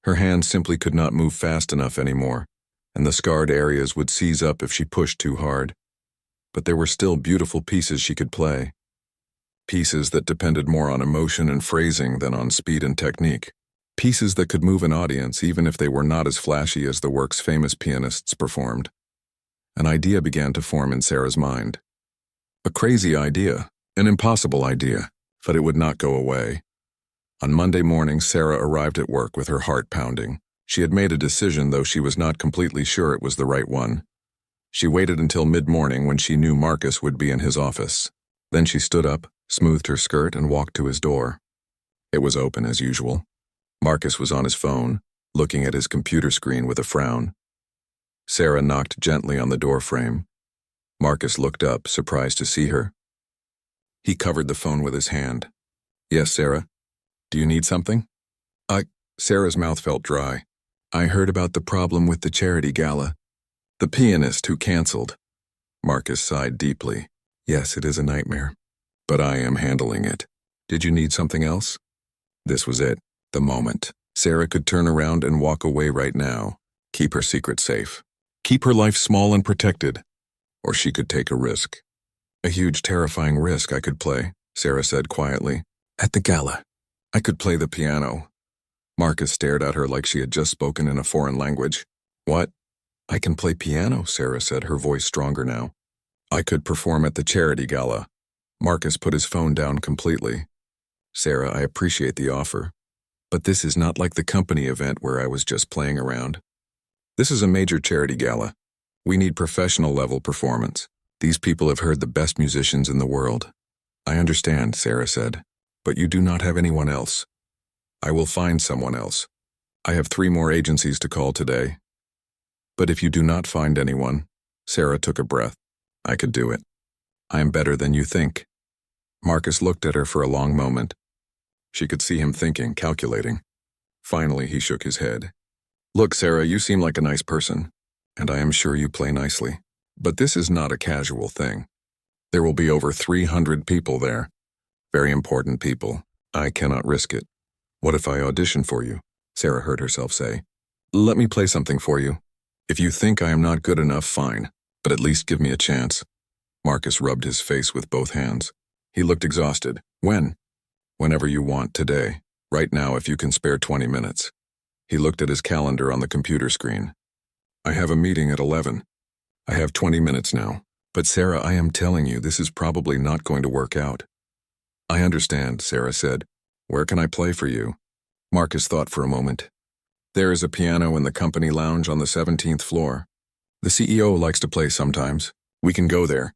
Her hands simply could not move fast enough anymore, and the scarred areas would seize up if she pushed too hard. But there were still beautiful pieces she could play. Pieces that depended more on emotion and phrasing than on speed and technique. Pieces that could move an audience even if they were not as flashy as the work's famous pianists performed. An idea began to form in Sarah's mind. A crazy idea, an impossible idea, but it would not go away. On Monday morning, Sarah arrived at work with her heart pounding. She had made a decision, though she was not completely sure it was the right one. She waited until mid-morning when she knew Marcus would be in his office. Then she stood up, smoothed her skirt, and walked to his door. It was open as usual. Marcus was on his phone, looking at his computer screen with a frown. Sarah knocked gently on the door frame. Marcus looked up, surprised to see her. He covered the phone with his hand. "Yes, Sarah? Do you need something?" Sarah's mouth felt dry. "I heard about the problem with the charity gala. The pianist who canceled." Marcus sighed deeply. "Yes, it is a nightmare. But I am handling it. Did you need something else?" This was it, the moment. Sarah could turn around and walk away right now. Keep her secret safe. Keep her life small and protected. Or she could take a risk. "A huge, terrifying risk I could play," Sarah said quietly. "At the gala. I could play the piano." Marcus stared at her like she had just spoken in a foreign language. "What?" "I can play piano," Sarah said, her voice stronger now. "I could perform at the charity gala." Marcus put his phone down completely. "Sarah, I appreciate the offer, But this is not like the company event where I was just playing around. This is a major charity gala. We need professional-level performance. These people have heard the best musicians in the world. I understand, Sarah said, but you do not have anyone else. I will find someone else. I have 3 more agencies to call today. But if you do not find anyone, Sarah took a breath. I could do it. I am better than you think. Marcus looked at her for a long moment. She could see him thinking, calculating. Finally, he shook his head. Look, Sarah, you seem like a nice person, and I am sure you play nicely. But this is not a casual thing. There will be over 300 people there. Very important people. I cannot risk it. What if I audition for you? Sarah heard herself say. Let me play something for you. If you think I am not good enough, fine, but at least give me a chance. Marcus rubbed his face with both hands. He looked exhausted. When? Whenever you want, today. Right now, if you can spare 20 minutes. He looked at his calendar on the computer screen. I have a meeting at 11. I have 20 minutes now. But Sarah, I am telling you, this is probably not going to work out. I understand, Sarah said. Where can I play for you? Marcus thought for a moment. There is a piano in the company lounge on the 17th floor. The CEO likes to play sometimes. We can go there.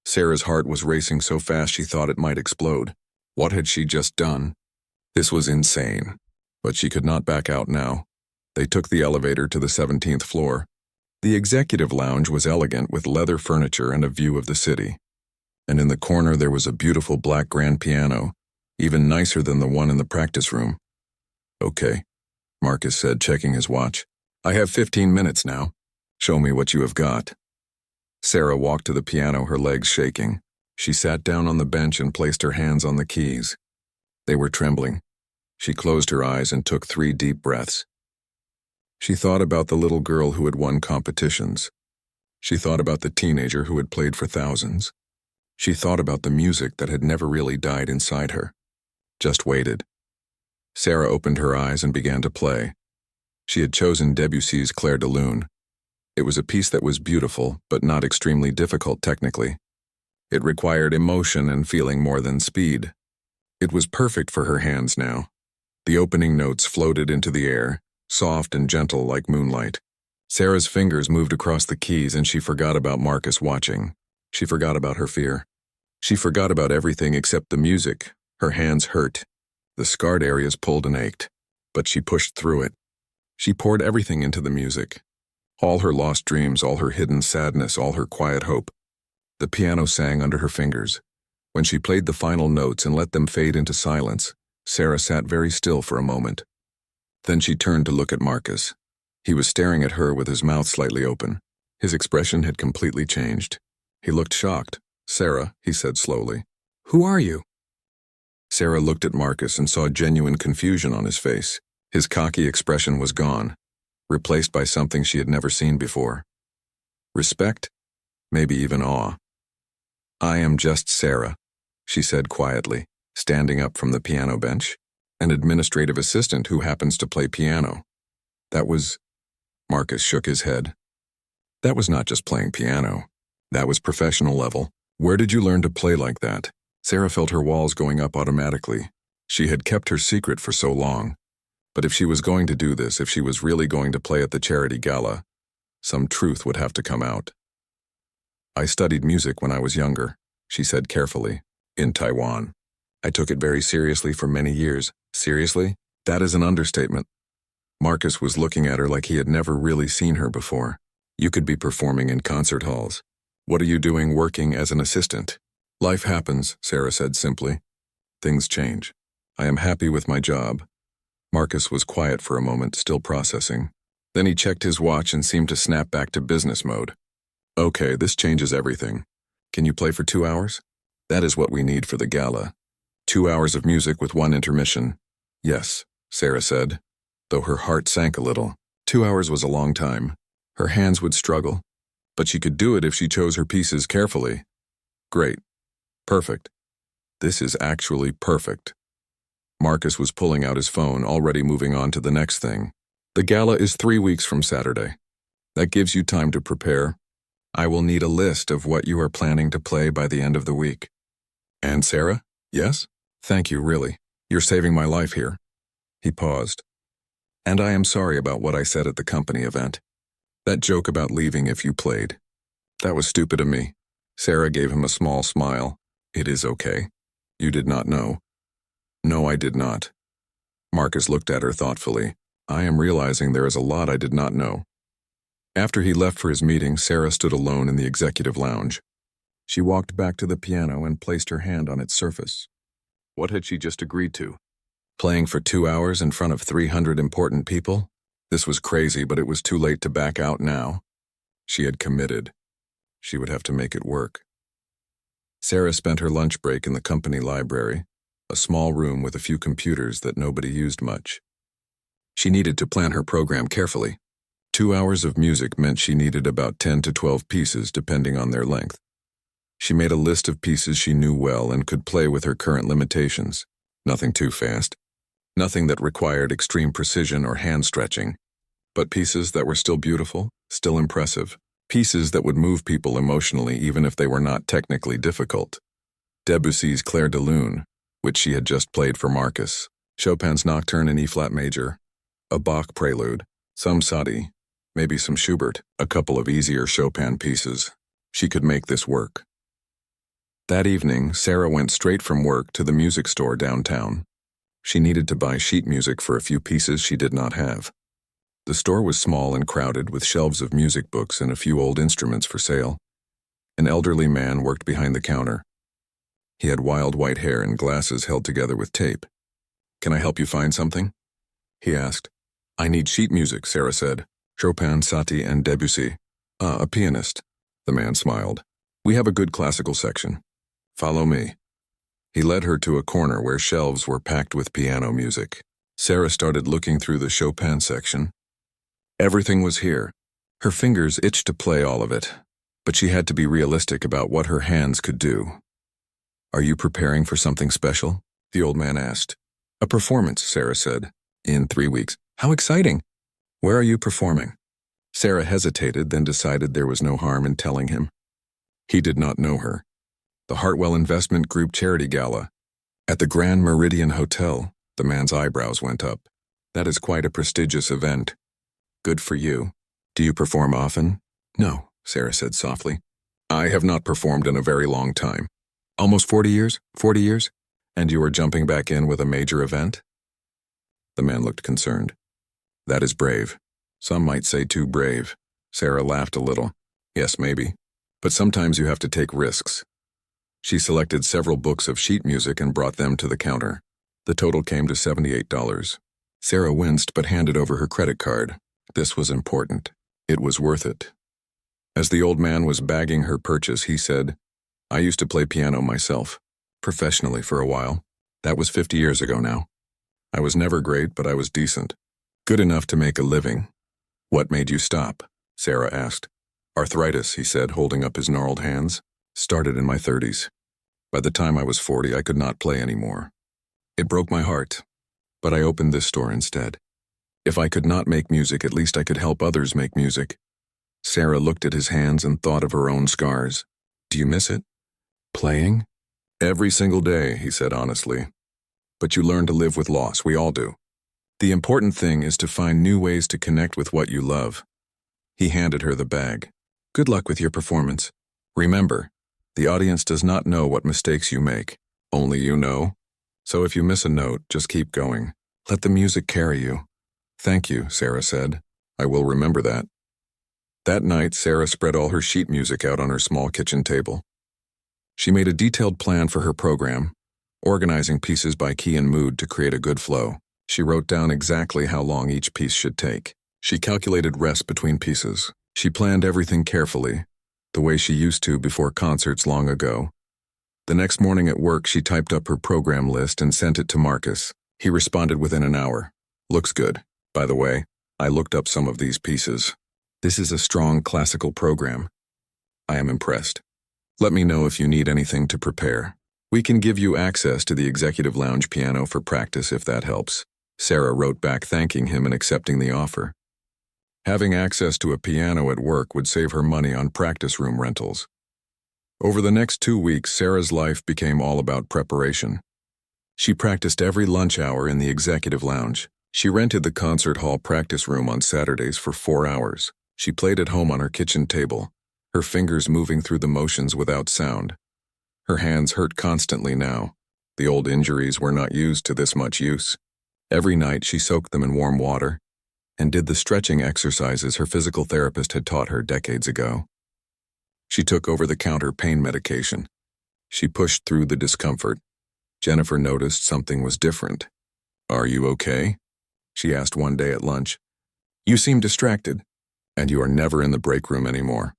Sarah's heart was racing so fast she thought it might explode. What had she just done? This was insane. But she could not back out now. They took the elevator to the 17th floor. The executive lounge was elegant with leather furniture and a view of the city. And in the corner there was a beautiful black grand piano, even nicer than the one in the practice room. Okay, Marcus said, checking his watch. I have 15 minutes now. Show me what you have got. Sarah walked to the piano, her legs shaking. She sat down on the bench and placed her hands on the keys. They were trembling. She closed her eyes and took 3 deep breaths. She thought about the little girl who had won competitions. She thought about the teenager who had played for thousands. She thought about the music that had never really died inside her. Just waited. Sarah opened her eyes and began to play. She had chosen Debussy's Clair de Lune. It was a piece that was beautiful, but not extremely difficult technically. It required emotion and feeling more than speed. It was perfect for her hands now. The opening notes floated into the air, soft and gentle like moonlight. Sarah's fingers moved across the keys and she forgot about Marcus watching. She forgot about her fear. She forgot about everything except the music. Her hands hurt. The scarred areas pulled and ached. But she pushed through it. She poured everything into the music. All her lost dreams, all her hidden sadness, all her quiet hope. The piano sang under her fingers. When she played the final notes and let them fade into silence, Sarah sat very still for a moment. Then she turned to look at Marcus. He was staring at her with his mouth slightly open. His expression had completely changed. He looked shocked. Sarah, he said slowly. Who are you? Sarah looked at Marcus and saw genuine confusion on his face. His cocky expression was gone, replaced by something she had never seen before. Respect? Maybe even awe. I am just Sarah, she said quietly, standing up from the piano bench. An administrative assistant who happens to play piano. That was... Marcus shook his head. That was not just playing piano. That was professional level. Where did you learn to play like that? Sarah felt her walls going up automatically. She had kept her secret for so long. But if she was going to do this, if she was really going to play at the charity gala, some truth would have to come out. I studied music when I was younger, she said carefully, in Taiwan. I took it very seriously for many years. Seriously? That is an understatement. Marcus was looking at her like he had never really seen her before. You could be performing in concert halls. What are you doing working as an assistant? Life happens, Sarah said simply. Things change. I am happy with my job. Marcus was quiet for a moment, still processing. Then he checked his watch and seemed to snap back to business mode. Okay, this changes everything. Can you play for 2 hours? That is what we need for the gala. 2 hours of music with 1 intermission. Yes, Sarah said, though her heart sank a little. 2 hours was a long time. Her hands would struggle, but she could do it if she chose her pieces carefully. Great. Perfect. This is actually perfect. Marcus was pulling out his phone, already moving on to the next thing. The gala is 3 weeks from Saturday. That gives you time to prepare. I will need a list of what you are planning to play by the end of the week. And Sarah? Yes? Thank you, really. You're saving my life here. He paused. And I am sorry about what I said at the company event. That joke about leaving if you played. That was stupid of me. Sarah gave him a small smile. It is okay. You did not know. No, I did not. Marcus looked at her thoughtfully. I am realizing there is a lot I did not know. After he left for his meeting, Sarah stood alone in the executive lounge. She walked back to the piano and placed her hand on its surface. What had she just agreed to? Playing for 2 hours in front of 300 important people? This was crazy, but it was too late to back out now. She had committed. She would have to make it work. Sarah spent her lunch break in the company library, a small room with a few computers that nobody used much. She needed to plan her program carefully. 2 hours of music meant she needed about 10 to 12 pieces depending on their length. She made a list of pieces she knew well and could play with her current limitations. Nothing too fast. Nothing that required extreme precision or hand stretching. But pieces that were still beautiful, still impressive. Pieces that would move people emotionally even if they were not technically difficult. Debussy's Clair de Lune, which she had just played for Marcus. Chopin's Nocturne in E-flat major. A Bach prelude. Some Satie. Maybe some Schubert. A couple of easier Chopin pieces. She could make this work. That evening, Sarah went straight from work to the music store downtown. She needed to buy sheet music for a few pieces she did not have. The store was small and crowded with shelves of music books and a few old instruments for sale. An elderly man worked behind the counter. He had wild white hair and glasses held together with tape. Can I help you find something? He asked. I need sheet music, Sarah said. Chopin, Satie, and Debussy. A pianist. The man smiled. We have a good classical section. Follow me. He led her to a corner where shelves were packed with piano music. Sarah started looking through the Chopin section. Everything was here. Her fingers itched to play all of it, but she had to be realistic about what her hands could do. Are you preparing for something special? The old man asked. A performance, Sarah said. In 3 weeks. How exciting! Where are you performing? Sarah hesitated, then decided there was no harm in telling him. He did not know her. The Hartwell Investment Group Charity Gala. At the Grand Meridian Hotel, the man's eyebrows went up. That is quite a prestigious event. Good for you. Do you perform often? No, Sarah said softly. I have not performed in a very long time. Almost 40 years? 40 years? And you are jumping back in with a major event? The man looked concerned. That is brave. Some might say too brave. Sarah laughed a little. Yes, maybe. But sometimes you have to take risks. She selected several books of sheet music and brought them to the counter. The total came to $78. Sarah winced but handed over her credit card. This was important. It was worth it. As the old man was bagging her purchase, he said, I used to play piano myself, professionally for a while. That was 50 years ago now. I was never great, but I was decent. Good enough to make a living. What made you stop? Sarah asked. Arthritis, he said, holding up his gnarled hands. Started in my 30s. By the time I was 40, I could not play anymore. It broke my heart, but I opened this store instead. If I could not make music, at least I could help others make music. Sarah looked at his hands and thought of her own scars. Do you miss it? Playing? Every single day, he said honestly. But you learn to live with loss, we all do. The important thing is to find new ways to connect with what you love. He handed her the bag. Good luck with your performance. Remember, the audience does not know what mistakes you make. Only you know. So if you miss a note, just keep going. Let the music carry you. Thank you, Sarah said. I will remember that. That night, Sarah spread all her sheet music out on her small kitchen table. She made a detailed plan for her program, organizing pieces by key and mood to create a good flow. She wrote down exactly how long each piece should take. She calculated rest between pieces. She planned everything carefully, the way she used to before concerts long ago. The next morning at work, she typed up her program list and sent it to Marcus. He responded within an hour. Looks good. By the way, I looked up some of these pieces. This is a strong classical program. I am impressed. Let me know if you need anything to prepare. We can give you access to the executive lounge piano for practice if that helps. Sarah wrote back thanking him and accepting the offer. Having access to a piano at work would save her money on practice room rentals. Over the next 2 weeks, Sarah's life became all about preparation. She practiced every lunch hour in the executive lounge. She rented the concert hall practice room on Saturdays for 4 hours. She played at home on her kitchen table, her fingers moving through the motions without sound. Her hands hurt constantly now. The old injuries were not used to this much use. Every night she soaked them in warm water and did the stretching exercises her physical therapist had taught her decades ago. She took over-the-counter pain medication. She pushed through the discomfort. Jennifer noticed something was different. "Are you okay?" she asked one day at lunch. "You seem distracted, and you are never in the break room anymore."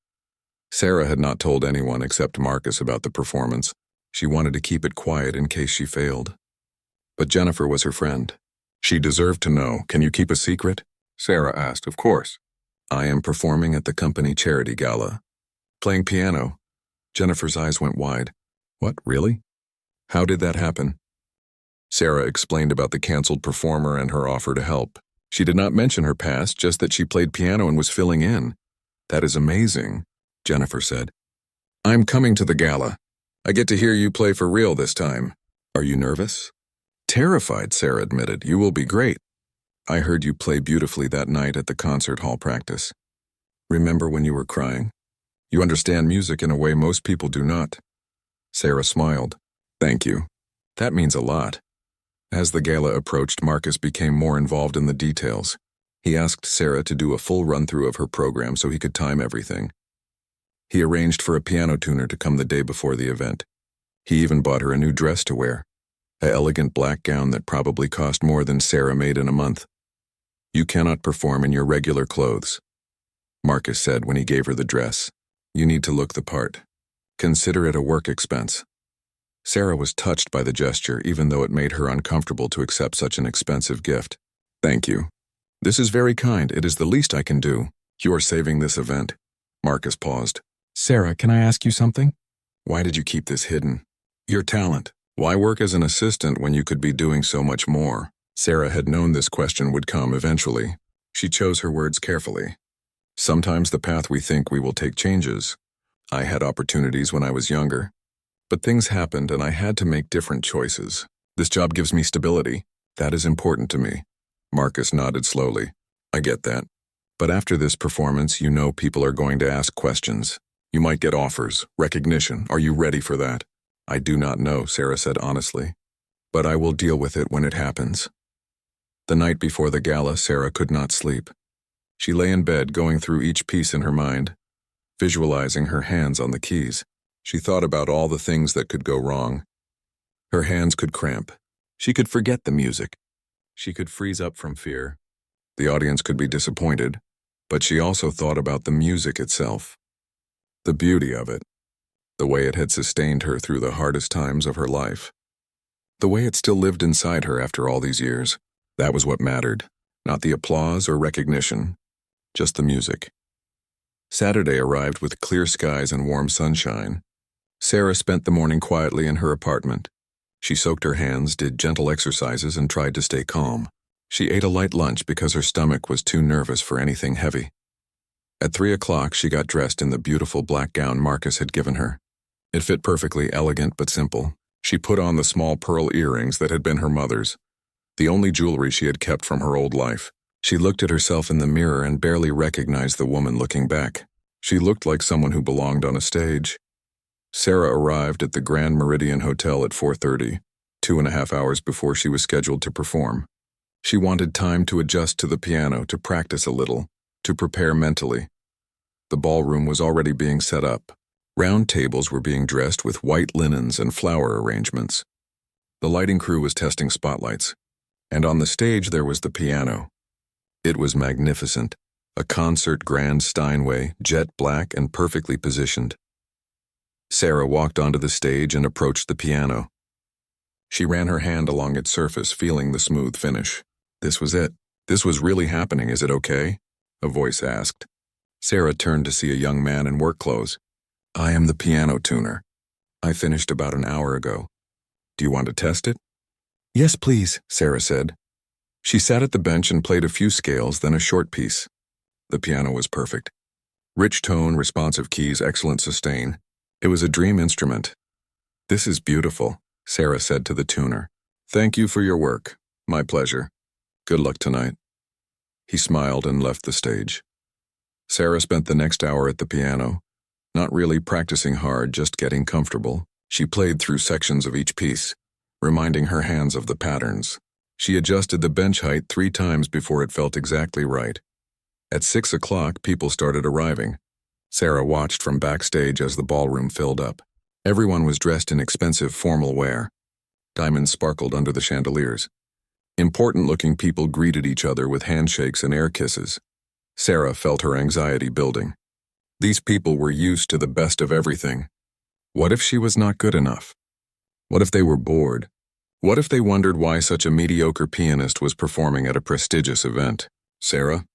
Sarah had not told anyone except Marcus about the performance. She wanted to keep it quiet in case she failed. But Jennifer was her friend. She deserved to know. "Can you keep a secret?" Sarah asked. "Of course. I am performing at the company charity gala. Playing piano." Jennifer's eyes went wide. "What, really? How did that happen?" Sarah explained about the canceled performer and her offer to help. She did not mention her past, just that she played piano and was filling in. "That is amazing," Jennifer said. "I'm coming to the gala. I get to hear you play for real this time. Are you nervous?" "Terrified," Sarah admitted. "You will be great. I heard you play beautifully that night at the concert hall practice. Remember when you were crying? You understand music in a way most people do not." Sarah smiled. "Thank you. That means a lot." As the gala approached, Marcus became more involved in the details. He asked Sarah to do a full run-through of her program so he could time everything. He arranged for a piano tuner to come the day before the event. He even bought her a new dress to wear, an elegant black gown that probably cost more than Sarah made in a month. "You cannot perform in your regular clothes," Marcus said when he gave her the dress. "You need to look the part. Consider it a work expense." Sarah was touched by the gesture, even though it made her uncomfortable to accept such an expensive gift. "Thank you. This is very kind. It is the least I can do. You are saving this event." Marcus paused. "Sarah, can I ask you something? Why did you keep this hidden? Your talent. Why work as an assistant when you could be doing so much more?" Sarah had known this question would come eventually. She chose her words carefully. "Sometimes the path we think we will take changes. I had opportunities when I was younger, but things happened and I had to make different choices. This job gives me stability. That is important to me." Marcus nodded slowly. "I get that. But after this performance, you know people are going to ask questions. You might get offers, recognition. Are you ready for that?" "I do not know," Sarah said honestly. "But I will deal with it when it happens." The night before the gala, Sarah could not sleep. She lay in bed going through each piece in her mind, visualizing her hands on the keys. She thought about all the things that could go wrong. Her hands could cramp. She could forget the music. She could freeze up from fear. The audience could be disappointed, but she also thought about the music itself. The beauty of it. The way it had sustained her through the hardest times of her life. The way it still lived inside her after all these years. That was what mattered. Not the applause or recognition, just the music. Saturday arrived with clear skies and warm sunshine. Sarah spent the morning quietly in her apartment. She soaked her hands, did gentle exercises, and tried to stay calm. She ate a light lunch because her stomach was too nervous for anything heavy. At 3 o'clock, she got dressed in the beautiful black gown Marcus had given her. It fit perfectly, elegant but simple. She put on the small pearl earrings that had been her mother's, the only jewelry she had kept from her old life. She looked at herself in the mirror and barely recognized the woman looking back. She looked like someone who belonged on a stage. Sarah arrived at the Grand Meridian Hotel at 4:30, 2.5 hours before she was scheduled to perform. She wanted time to adjust to the piano, to practice a little, to prepare mentally. The ballroom was already being set up. Round tables were being dressed with white linens and flower arrangements. The lighting crew was testing spotlights, and on the stage there was the piano. It was magnificent, a concert grand Steinway, jet black and perfectly positioned. Sarah walked onto the stage and approached the piano. She ran her hand along its surface, feeling the smooth finish. This was it. This was really happening. "Is it okay?" a voice asked. Sarah turned to see a young man in work clothes. "I am the piano tuner. I finished about an hour ago. Do you want to test it?" "Yes, please," Sarah said. She sat at the bench and played a few scales, then a short piece. The piano was perfect. Rich tone, responsive keys, excellent sustain. It was a dream instrument. "This is beautiful," Sarah said to the tuner. Thank you for your work. My pleasure. Good luck tonight. He smiled and left the stage. Sarah spent the next hour at the piano, not really practicing hard, just getting comfortable. She played through sections of each piece, reminding her hands of the patterns. She adjusted the bench height 3 times before it felt exactly right. At 6 o'clock, people started arriving. Sarah watched from backstage as the ballroom filled up. Everyone was dressed in expensive formal wear. Diamonds sparkled under the chandeliers. Important-looking people greeted each other with handshakes and air kisses. Sarah felt her anxiety building. These people were used to the best of everything. What if she was not good enough? What if they were bored? What if they wondered why such a mediocre pianist was performing at a prestigious event? Sarah?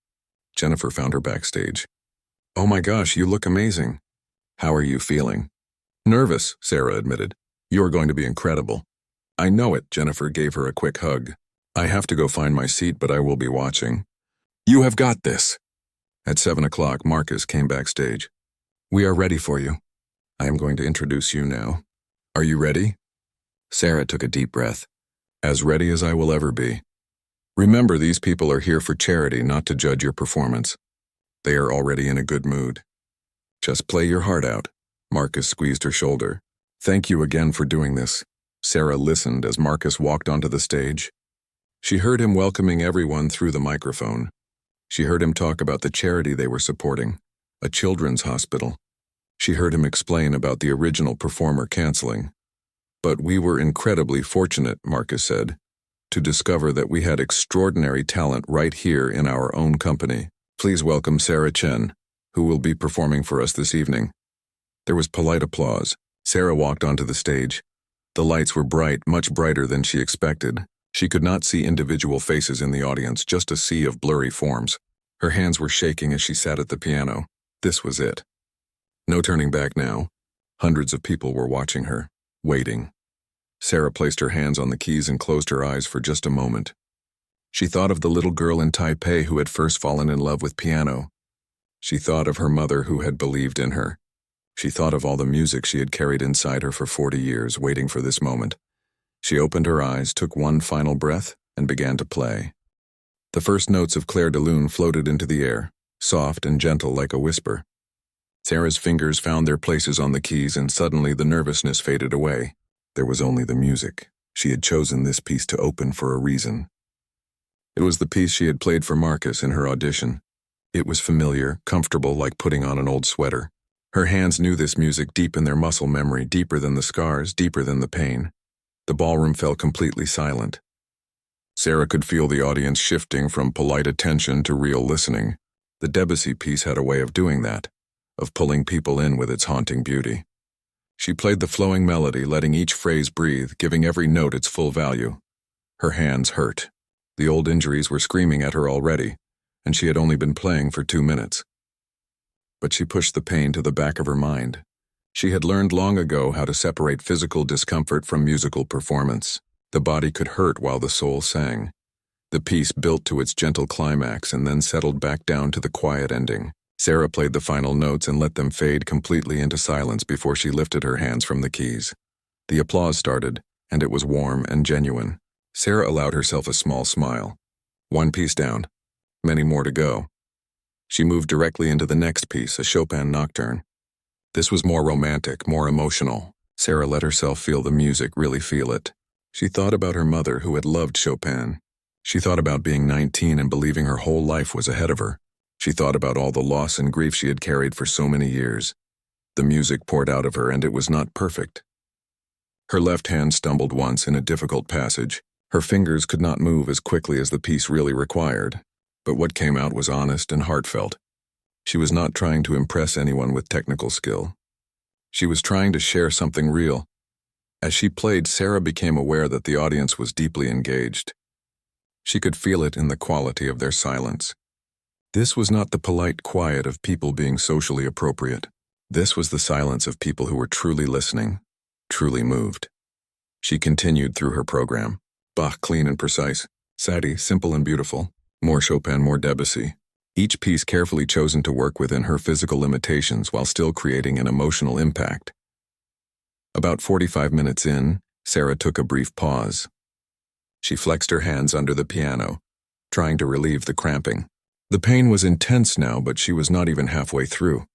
Jennifer found her backstage. Oh my gosh, you look amazing. How are you feeling? Nervous, Sarah admitted. You're going to be incredible. I know it, Jennifer gave her a quick hug. I have to go find my seat, but I will be watching. You have got this. At 7 o'clock, Marcus came backstage. We are ready for you. I am going to introduce you now. Are you ready? Sarah took a deep breath. As ready as I will ever be. Remember, these people are here for charity, not to judge your performance. They are already in a good mood. Just play your heart out. Marcus squeezed her shoulder. Thank you again for doing this. Sarah listened as Marcus walked onto the stage. She heard him welcoming everyone through the microphone. She heard him talk about the charity they were supporting, a children's hospital. She heard him explain about the original performer canceling. But we were incredibly fortunate, Marcus said, to discover that we had extraordinary talent right here in our own company. Please welcome Sarah Chen, who will be performing for us this evening. There was polite applause. Sarah walked onto the stage. The lights were bright, much brighter than she expected. She could not see individual faces in the audience, just a sea of blurry forms. Her hands were shaking as she sat at the piano. This was it. No turning back now. Hundreds of people were watching her, waiting. Sarah placed her hands on the keys and closed her eyes for just a moment. She thought of the little girl in Taipei who had first fallen in love with piano. She thought of her mother who had believed in her. She thought of all the music she had carried inside her for 40 years, waiting for this moment. She opened her eyes, took one final breath, and began to play. The first notes of Clair de Lune floated into the air, soft and gentle like a whisper. Sarah's fingers found their places on the keys, and suddenly the nervousness faded away. There was only the music. She had chosen this piece to open for a reason. It was the piece she had played for Marcus in her audition. It was familiar, comfortable, like putting on an old sweater. Her hands knew this music deep in their muscle memory, deeper than the scars, deeper than the pain. The ballroom fell completely silent. Sarah could feel the audience shifting from polite attention to real listening. The Debussy piece had a way of doing that, of pulling people in with its haunting beauty. She played the flowing melody, letting each phrase breathe, giving every note its full value. Her hands hurt. The old injuries were screaming at her already, and she had only been playing for 2 minutes. But she pushed the pain to the back of her mind. She had learned long ago how to separate physical discomfort from musical performance. The body could hurt while the soul sang. The piece built to its gentle climax and then settled back down to the quiet ending. Sarah played the final notes and let them fade completely into silence before she lifted her hands from the keys. The applause started, and it was warm and genuine. Sarah allowed herself a small smile. One piece down. Many more to go. She moved directly into the next piece, a Chopin nocturne. This was more romantic, more emotional. Sarah let herself feel the music, really feel it. She thought about her mother who had loved Chopin. She thought about being 19 and believing her whole life was ahead of her. She thought about all the loss and grief she had carried for so many years. The music poured out of her, and it was not perfect. Her left hand stumbled once in a difficult passage. Her fingers could not move as quickly as the piece really required, but what came out was honest and heartfelt. She was not trying to impress anyone with technical skill. She was trying to share something real. As she played, Sarah became aware that the audience was deeply engaged. She could feel it in the quality of their silence. This was not the polite quiet of people being socially appropriate. This was the silence of people who were truly listening, truly moved. She continued through her program. Bach, clean and precise. Satie, simple and beautiful. More Chopin, more Debussy. Each piece carefully chosen to work within her physical limitations while still creating an emotional impact. About 45 minutes in, Sarah took a brief pause. She flexed her hands under the piano, trying to relieve the cramping. The pain was intense now, but she was not even halfway through.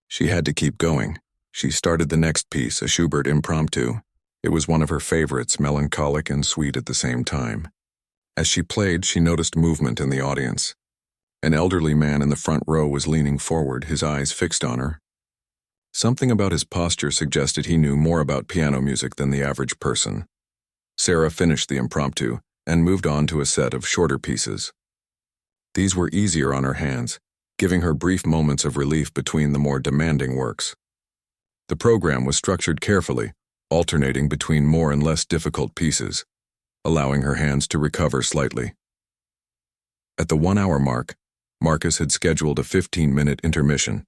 She had to keep going. She started the next piece, a Schubert impromptu. It was one of her favorites, melancholic and sweet at the same time. As she played, she noticed movement in the audience. An elderly man in the front row was leaning forward, his eyes fixed on her. Something about his posture suggested he knew more about piano music than the average person. Sarah finished the impromptu and moved on to a set of shorter pieces. These were easier on her hands, giving her brief moments of relief between the more demanding works. The program was structured carefully, alternating between more and less difficult pieces, allowing her hands to recover slightly. At the 1-hour mark, Marcus had scheduled a 15-minute intermission.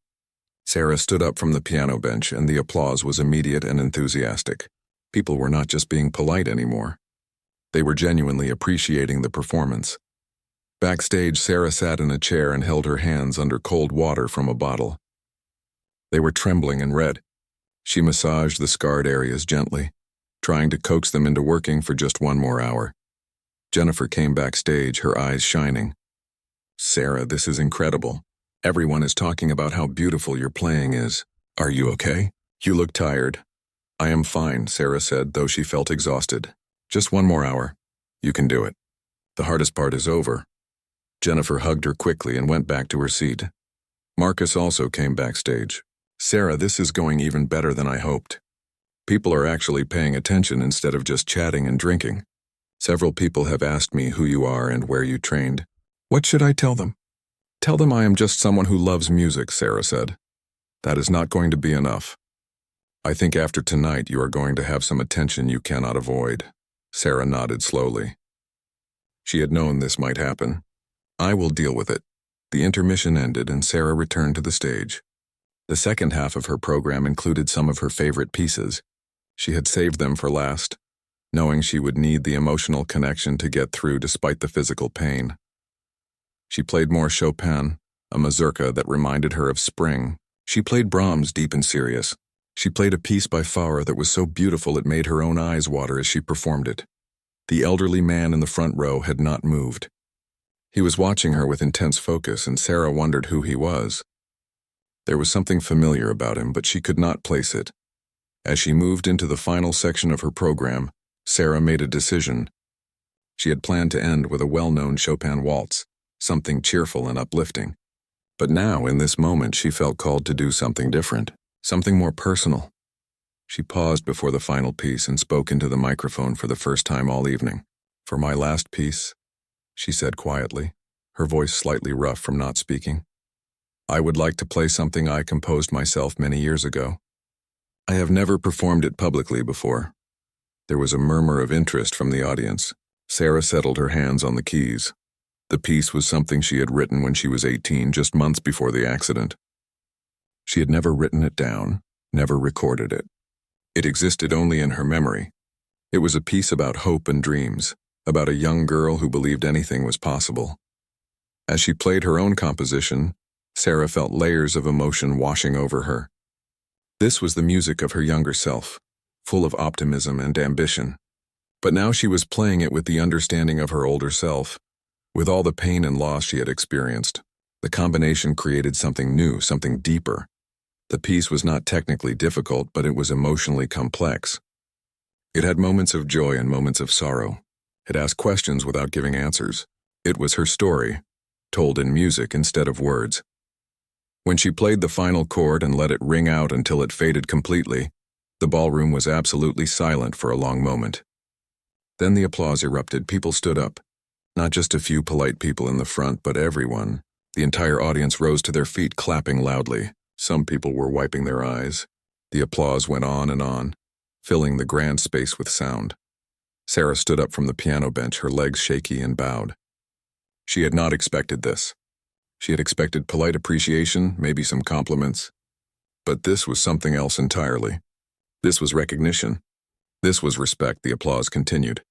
Sarah stood up from the piano bench, and the applause was immediate and enthusiastic. People were not just being polite anymore. They were genuinely appreciating the performance. Backstage, Sarah sat in a chair and held her hands under cold water from a bottle. They were trembling and red. She massaged the scarred areas gently, trying to coax them into working for just 1 more hour. Jennifer came backstage, her eyes shining. "Sarah, this is incredible. Everyone is talking about how beautiful your playing is. Are you okay? You look tired." "I am fine," Sarah said, though she felt exhausted. "Just 1 more hour. You can do it. The hardest part is over." Jennifer hugged her quickly and went back to her seat. Marcus also came backstage. "Sarah, this is going even better than I hoped. People are actually paying attention instead of just chatting and drinking. Several people have asked me who you are and where you trained. What should I tell them?" "Tell them I am just someone who loves music," Sarah said. "That is not going to be enough. I think after tonight you are going to have some attention you cannot avoid." Sarah nodded slowly. She had known this might happen. "I will deal with it." The intermission ended and Sarah returned to the stage. The second half of her program included some of her favorite pieces. She had saved them for last, knowing she would need the emotional connection to get through despite the physical pain. She played more Chopin, a mazurka that reminded her of spring. She played Brahms, deep and serious. She played a piece by Farah that was so beautiful it made her own eyes water as she performed it. The elderly man in the front row had not moved. He was watching her with intense focus, and Sarah wondered who he was. There was something familiar about him, but she could not place it. As she moved into the final section of her program, Sarah made a decision. She had planned to end with a well-known Chopin waltz, something cheerful and uplifting. But now, in this moment, she felt called to do something different, something more personal. She paused before the final piece and spoke into the microphone for the first time all evening. "For my last piece," she said quietly, her voice slightly rough from not speaking, "I would like to play something I composed myself many years ago. I have never performed it publicly before." There was a murmur of interest from the audience. Sarah settled her hands on the keys. The piece was something she had written when she was 18, just months before the accident. She had never written it down, never recorded it. It existed only in her memory. It was a piece about hope and dreams, about a young girl who believed anything was possible. As she played her own composition, Sarah felt layers of emotion washing over her. This was the music of her younger self, full of optimism and ambition. But now she was playing it with the understanding of her older self. With all the pain and loss she had experienced, the combination created something new, something deeper. The piece was not technically difficult, but it was emotionally complex. It had moments of joy and moments of sorrow. It asked questions without giving answers. It was her story, told in music instead of words. When she played the final chord and let it ring out until it faded completely, the ballroom was absolutely silent for a long moment. Then the applause erupted. People stood up. Not just a few polite people in the front, but everyone. The entire audience rose to their feet, clapping loudly. Some people were wiping their eyes. The applause went on and on, filling the grand space with sound. Sarah stood up from the piano bench, her legs shaky, and bowed. She had not expected this. She had expected polite appreciation, maybe some compliments. But this was something else entirely. This was recognition. This was respect. The applause continued.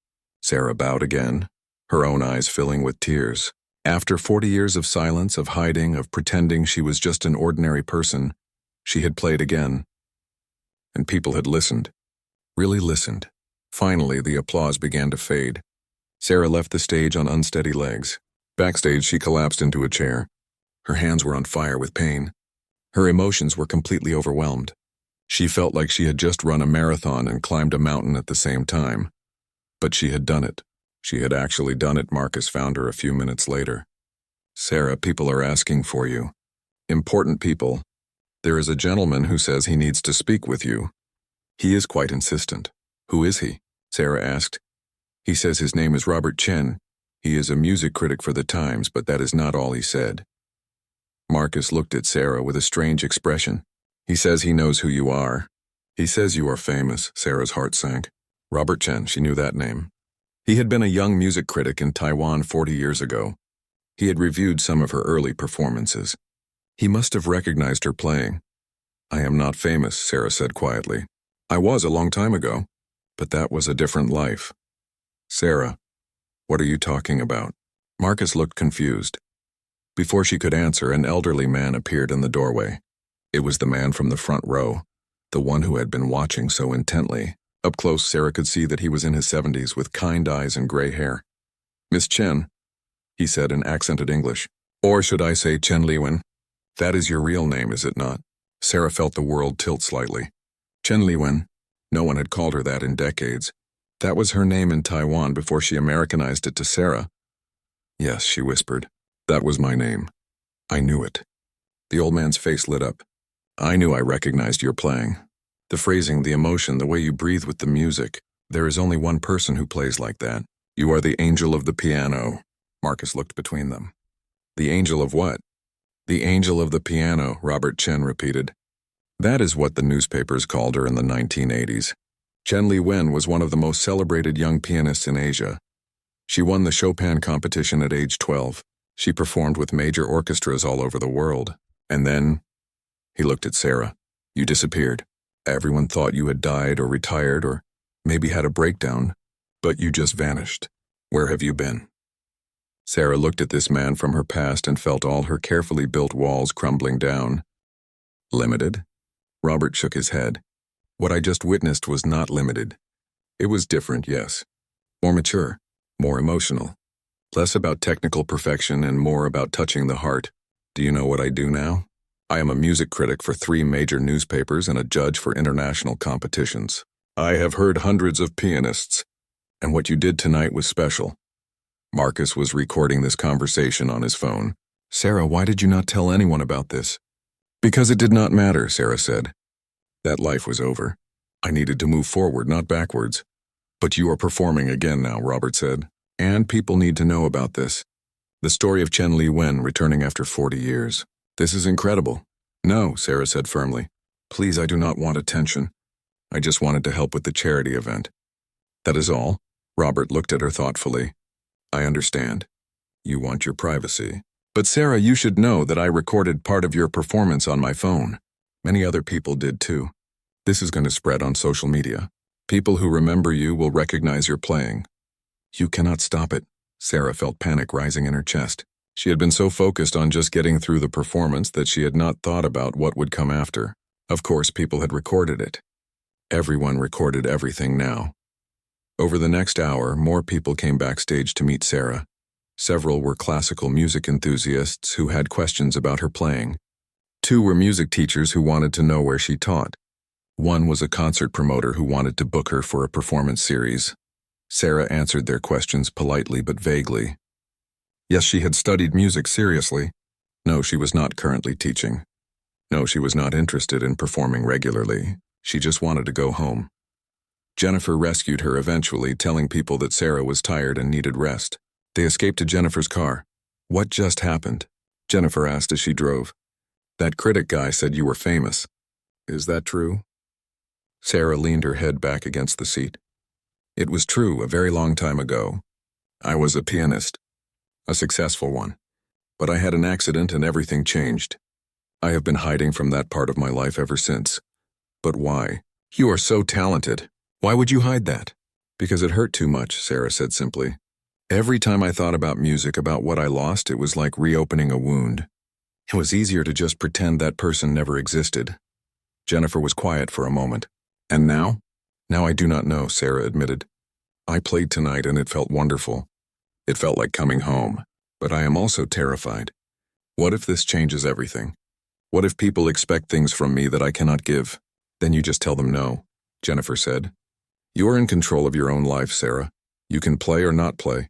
Sarah bowed again, her own eyes filling with tears. After 40 years of silence, of hiding, of pretending she was just an ordinary person, she had played again. And people had listened. Really listened. Finally, the applause began to fade. Sarah left the stage on unsteady legs. Backstage, she collapsed into a chair. Her hands were on fire with pain. Her emotions were completely overwhelmed. She felt like she had just run a marathon and climbed a mountain at the same time. But she had done it. She had actually done it. Marcus found her a few minutes later. "Sarah, people are asking for you. Important people. There is a gentleman who says he needs to speak with you. He is quite insistent." "Who is he?" Sarah asked. "He says his name is Robert Chen. He is a music critic for the Times, but that is not all he said." Marcus looked at Sarah with a strange expression. "He says he knows who you are. He says you are famous." Sarah's heart sank. Robert Chen, she knew that name. He had been a young music critic in Taiwan 40 years ago. He had reviewed some of her early performances. He must have recognized her playing. "I am not famous," Sarah said quietly. "I was a long time ago, but that was a different life." "Sarah, what are you talking about?" Marcus looked confused. Before she could answer, an elderly man appeared in the doorway. It was the man from the front row, the one who had been watching so intently. Up close, Sarah could see that he was in his 70s with kind eyes and gray hair. "Miss Chen," he said in accented English. "Or should I say Chen Liwen? That is your real name, is it not?" Sarah felt the world tilt slightly. Chen Liwen. No one had called her that in decades. That was her name in Taiwan before she Americanized it to Sarah. "Yes," she whispered. "That was my name. I knew it." The old man's face lit up. "I knew I recognized your playing. The phrasing, the emotion, the way you breathe with the music. There is only one person who plays like that. You are the angel of the piano." Marcus looked between them. "The angel of what?" "The angel of the piano," Robert Chen repeated. That is what the newspapers called her in the 1980s. Chen Liwen was one of the most celebrated young pianists in Asia. She won the Chopin competition at age 12. She performed with major orchestras all over the world. And then, he looked at Sarah, "You disappeared. Everyone thought you had died or retired or maybe had a breakdown, but you just vanished. Where have you been?" Sarah looked at this man from her past and felt all her carefully built walls crumbling down. "Limited?" Robert shook his head. "What I just witnessed was not limited. It was different, yes. More mature, more emotional. Less about technical perfection and more about touching the heart. Do you know what I do now? I am a music critic for 3 major newspapers and a judge for international competitions. I have heard hundreds of pianists, and what you did tonight was special." Marcus was recording this conversation on his phone. "Sarah, why did you not tell anyone about this?" "Because it did not matter," Sarah said. "That life was over. I needed to move forward, not backwards." "But you are performing again now," Robert said. "And people need to know about this. The story of Chen Liwen returning after 40 years. This is incredible." "No," Sarah said firmly. "Please, I do not want attention. I just wanted to help with the charity event." "That is all?" Robert looked at her thoughtfully. "I understand. You want your privacy. But Sarah, you should know that I recorded part of your performance on my phone. Many other people did too. This is going to spread on social media. People who remember you will recognize your playing. You cannot stop it." Sarah felt panic rising in her chest. She had been so focused on just getting through the performance that she had not thought about what would come after. Of course, people had recorded it. Everyone recorded everything now. Over the next hour, more people came backstage to meet Sarah. Several were classical music enthusiasts who had questions about her playing. 2 were music teachers who wanted to know where she taught. 1 was a concert promoter who wanted to book her for a performance series. Sarah answered their questions politely but vaguely. Yes, she had studied music seriously. No, she was not currently teaching. No, she was not interested in performing regularly. She just wanted to go home. Jennifer rescued her eventually, telling people that Sarah was tired and needed rest. They escaped to Jennifer's car. "What just happened?" Jennifer asked as she drove. "That critic guy said you were famous. Is that true?" Sarah leaned her head back against the seat. "It was true a very long time ago. I was a pianist. A successful one. But I had an accident and everything changed. I have been hiding from that part of my life ever since. But why? You are so talented. Why would you hide that?" "Because it hurt too much," Sarah said simply. "Every time I thought about music, about what I lost, it was like reopening a wound. It was easier to just pretend that person never existed." Jennifer was quiet for a moment. "And now?" "Now I do not know," Sarah admitted. "I played tonight and it felt wonderful. It felt like coming home, but I am also terrified. What if this changes everything? What if people expect things from me that I cannot give? Then you just tell them no, Jennifer said. You are in control of your own life, Sarah. You can play or not play.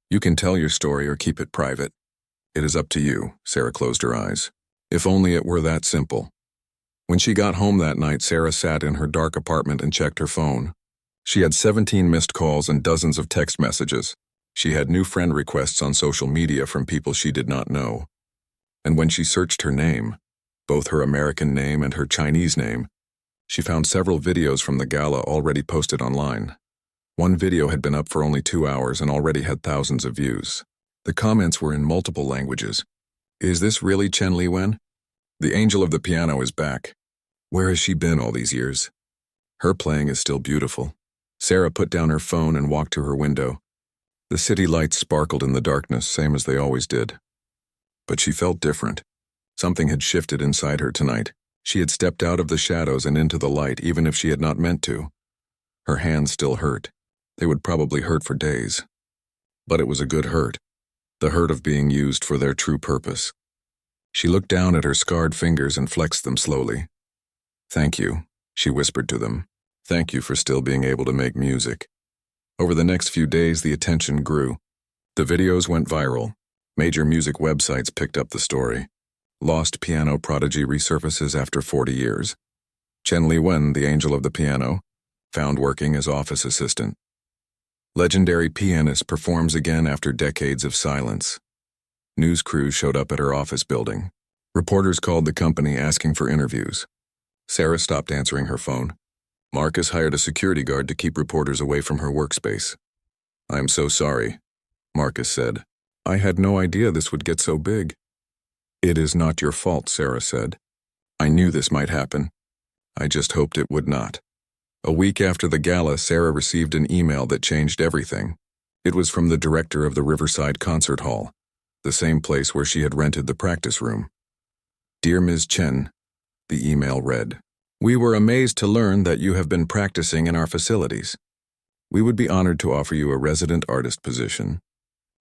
You can tell your story or keep it private. It is up to you, Sarah closed her eyes. If only it were that simple. When she got home that night, Sarah sat in her dark apartment and checked her phone. She had 17 missed calls and dozens of text messages. She had new friend requests on social media from people she did not know. And when she searched her name, both her American name and her Chinese name, she found several videos from the gala already posted online. One video had been up for only 2 hours and already had thousands of views. The comments were in multiple languages. Is this really Chen Liwen? The angel of the piano is back. Where has she been all these years? Her playing is still beautiful. Sarah put down her phone and walked to her window. The city lights sparkled in the darkness, same as they always did. But she felt different. Something had shifted inside her tonight. She had stepped out of the shadows and into the light, even if she had not meant to. Her hands still hurt. They would probably hurt for days. But it was a good hurt. The hurt of being used for their true purpose. She looked down at her scarred fingers and flexed them slowly. Thank you, she whispered to them. Thank you for still being able to make music. Over the next few days, the attention grew. The videos went viral. Major music websites picked up the story. Lost piano prodigy resurfaces after 40 years. Chen Liwen, the angel of the piano, found working as office assistant. Legendary pianist performs again after decades of silence. News crews showed up at her office building. Reporters called the company asking for interviews. Sarah stopped answering her phone. Marcus hired a security guard to keep reporters away from her workspace. I am so sorry, Marcus said. I had no idea this would get so big. It is not your fault, Sarah said. I knew this might happen. I just hoped it would not. A week after the gala, Sarah received an email that changed everything. It was from the director of the Riverside Concert Hall, the same place where she had rented the practice room. Dear Ms. Chen, the email read, we were amazed to learn that you have been practicing in our facilities. We would be honored to offer you a resident artist position.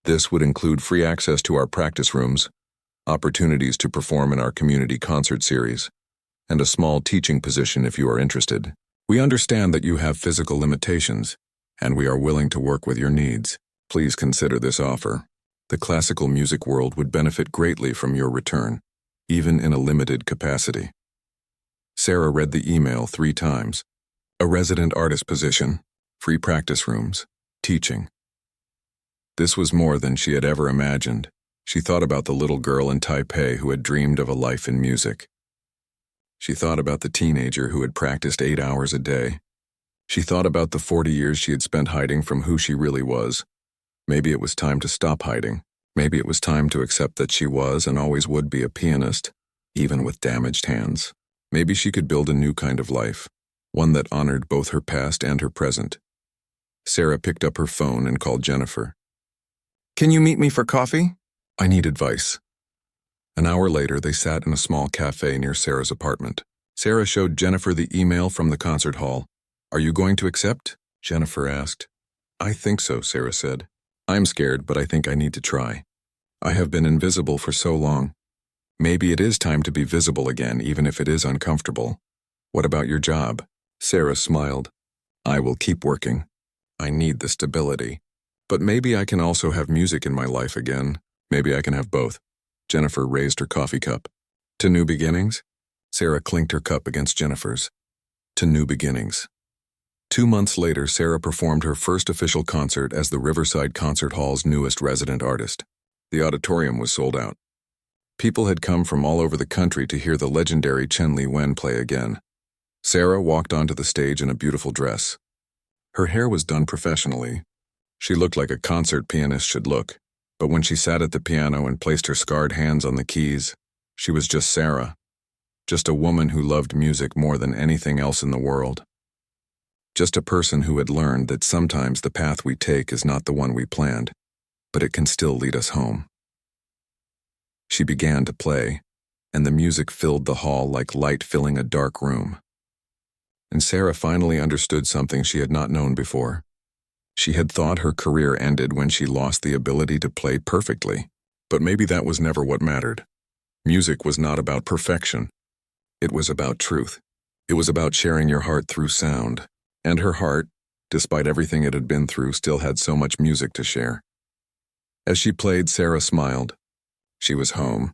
This would include free access to our practice rooms, opportunities to perform in our community concert series, and a small teaching position if you are interested. We understand that you have physical limitations, and we are willing to work with your needs. Please consider this offer. The classical music world would benefit greatly from your return, even in a limited capacity. Sarah read the email 3 times. A resident artist position, free practice rooms, teaching. This was more than she had ever imagined. She thought about the little girl in Taipei who had dreamed of a life in music. She thought about the teenager who had practiced 8 hours a day. She thought about the 40 years she had spent hiding from who she really was. Maybe it was time to stop hiding. Maybe it was time to accept that she was and always would be a pianist, even with damaged hands. Maybe she could build a new kind of life, one that honored both her past and her present. Sarah picked up her phone and called Jennifer. Can you meet me for coffee? I need advice. An hour later, they sat in a small cafe near Sarah's apartment. Sarah showed Jennifer the email from the concert hall. Are you going to accept? Jennifer asked. I think so, Sarah said. I'm scared, but I think I need to try. I have been invisible for so long. Maybe it is time to be visible again, even if it is uncomfortable. What about your job? Sarah smiled. I will keep working. I need the stability. But maybe I can also have music in my life again. Maybe I can have both. Jennifer raised her coffee cup. To new beginnings? Sarah clinked her cup against Jennifer's. To new beginnings. 2 months later, Sarah performed her first official concert as the Riverside Concert Hall's newest resident artist. The auditorium was sold out. People had come from all over the country to hear the legendary Chen Liwen play again. Sarah walked onto the stage in a beautiful dress. Her hair was done professionally. She looked like a concert pianist should look, but when she sat at the piano and placed her scarred hands on the keys, she was just Sarah, just a woman who loved music more than anything else in the world. Just a person who had learned that sometimes the path we take is not the one we planned, but it can still lead us home. She began to play, and the music filled the hall like light filling a dark room. And Sarah finally understood something she had not known before. She had thought her career ended when she lost the ability to play perfectly, but maybe that was never what mattered. Music was not about perfection. It was about truth. It was about sharing your heart through sound. And her heart, despite everything it had been through, still had so much music to share. As she played, Sarah smiled. She was home,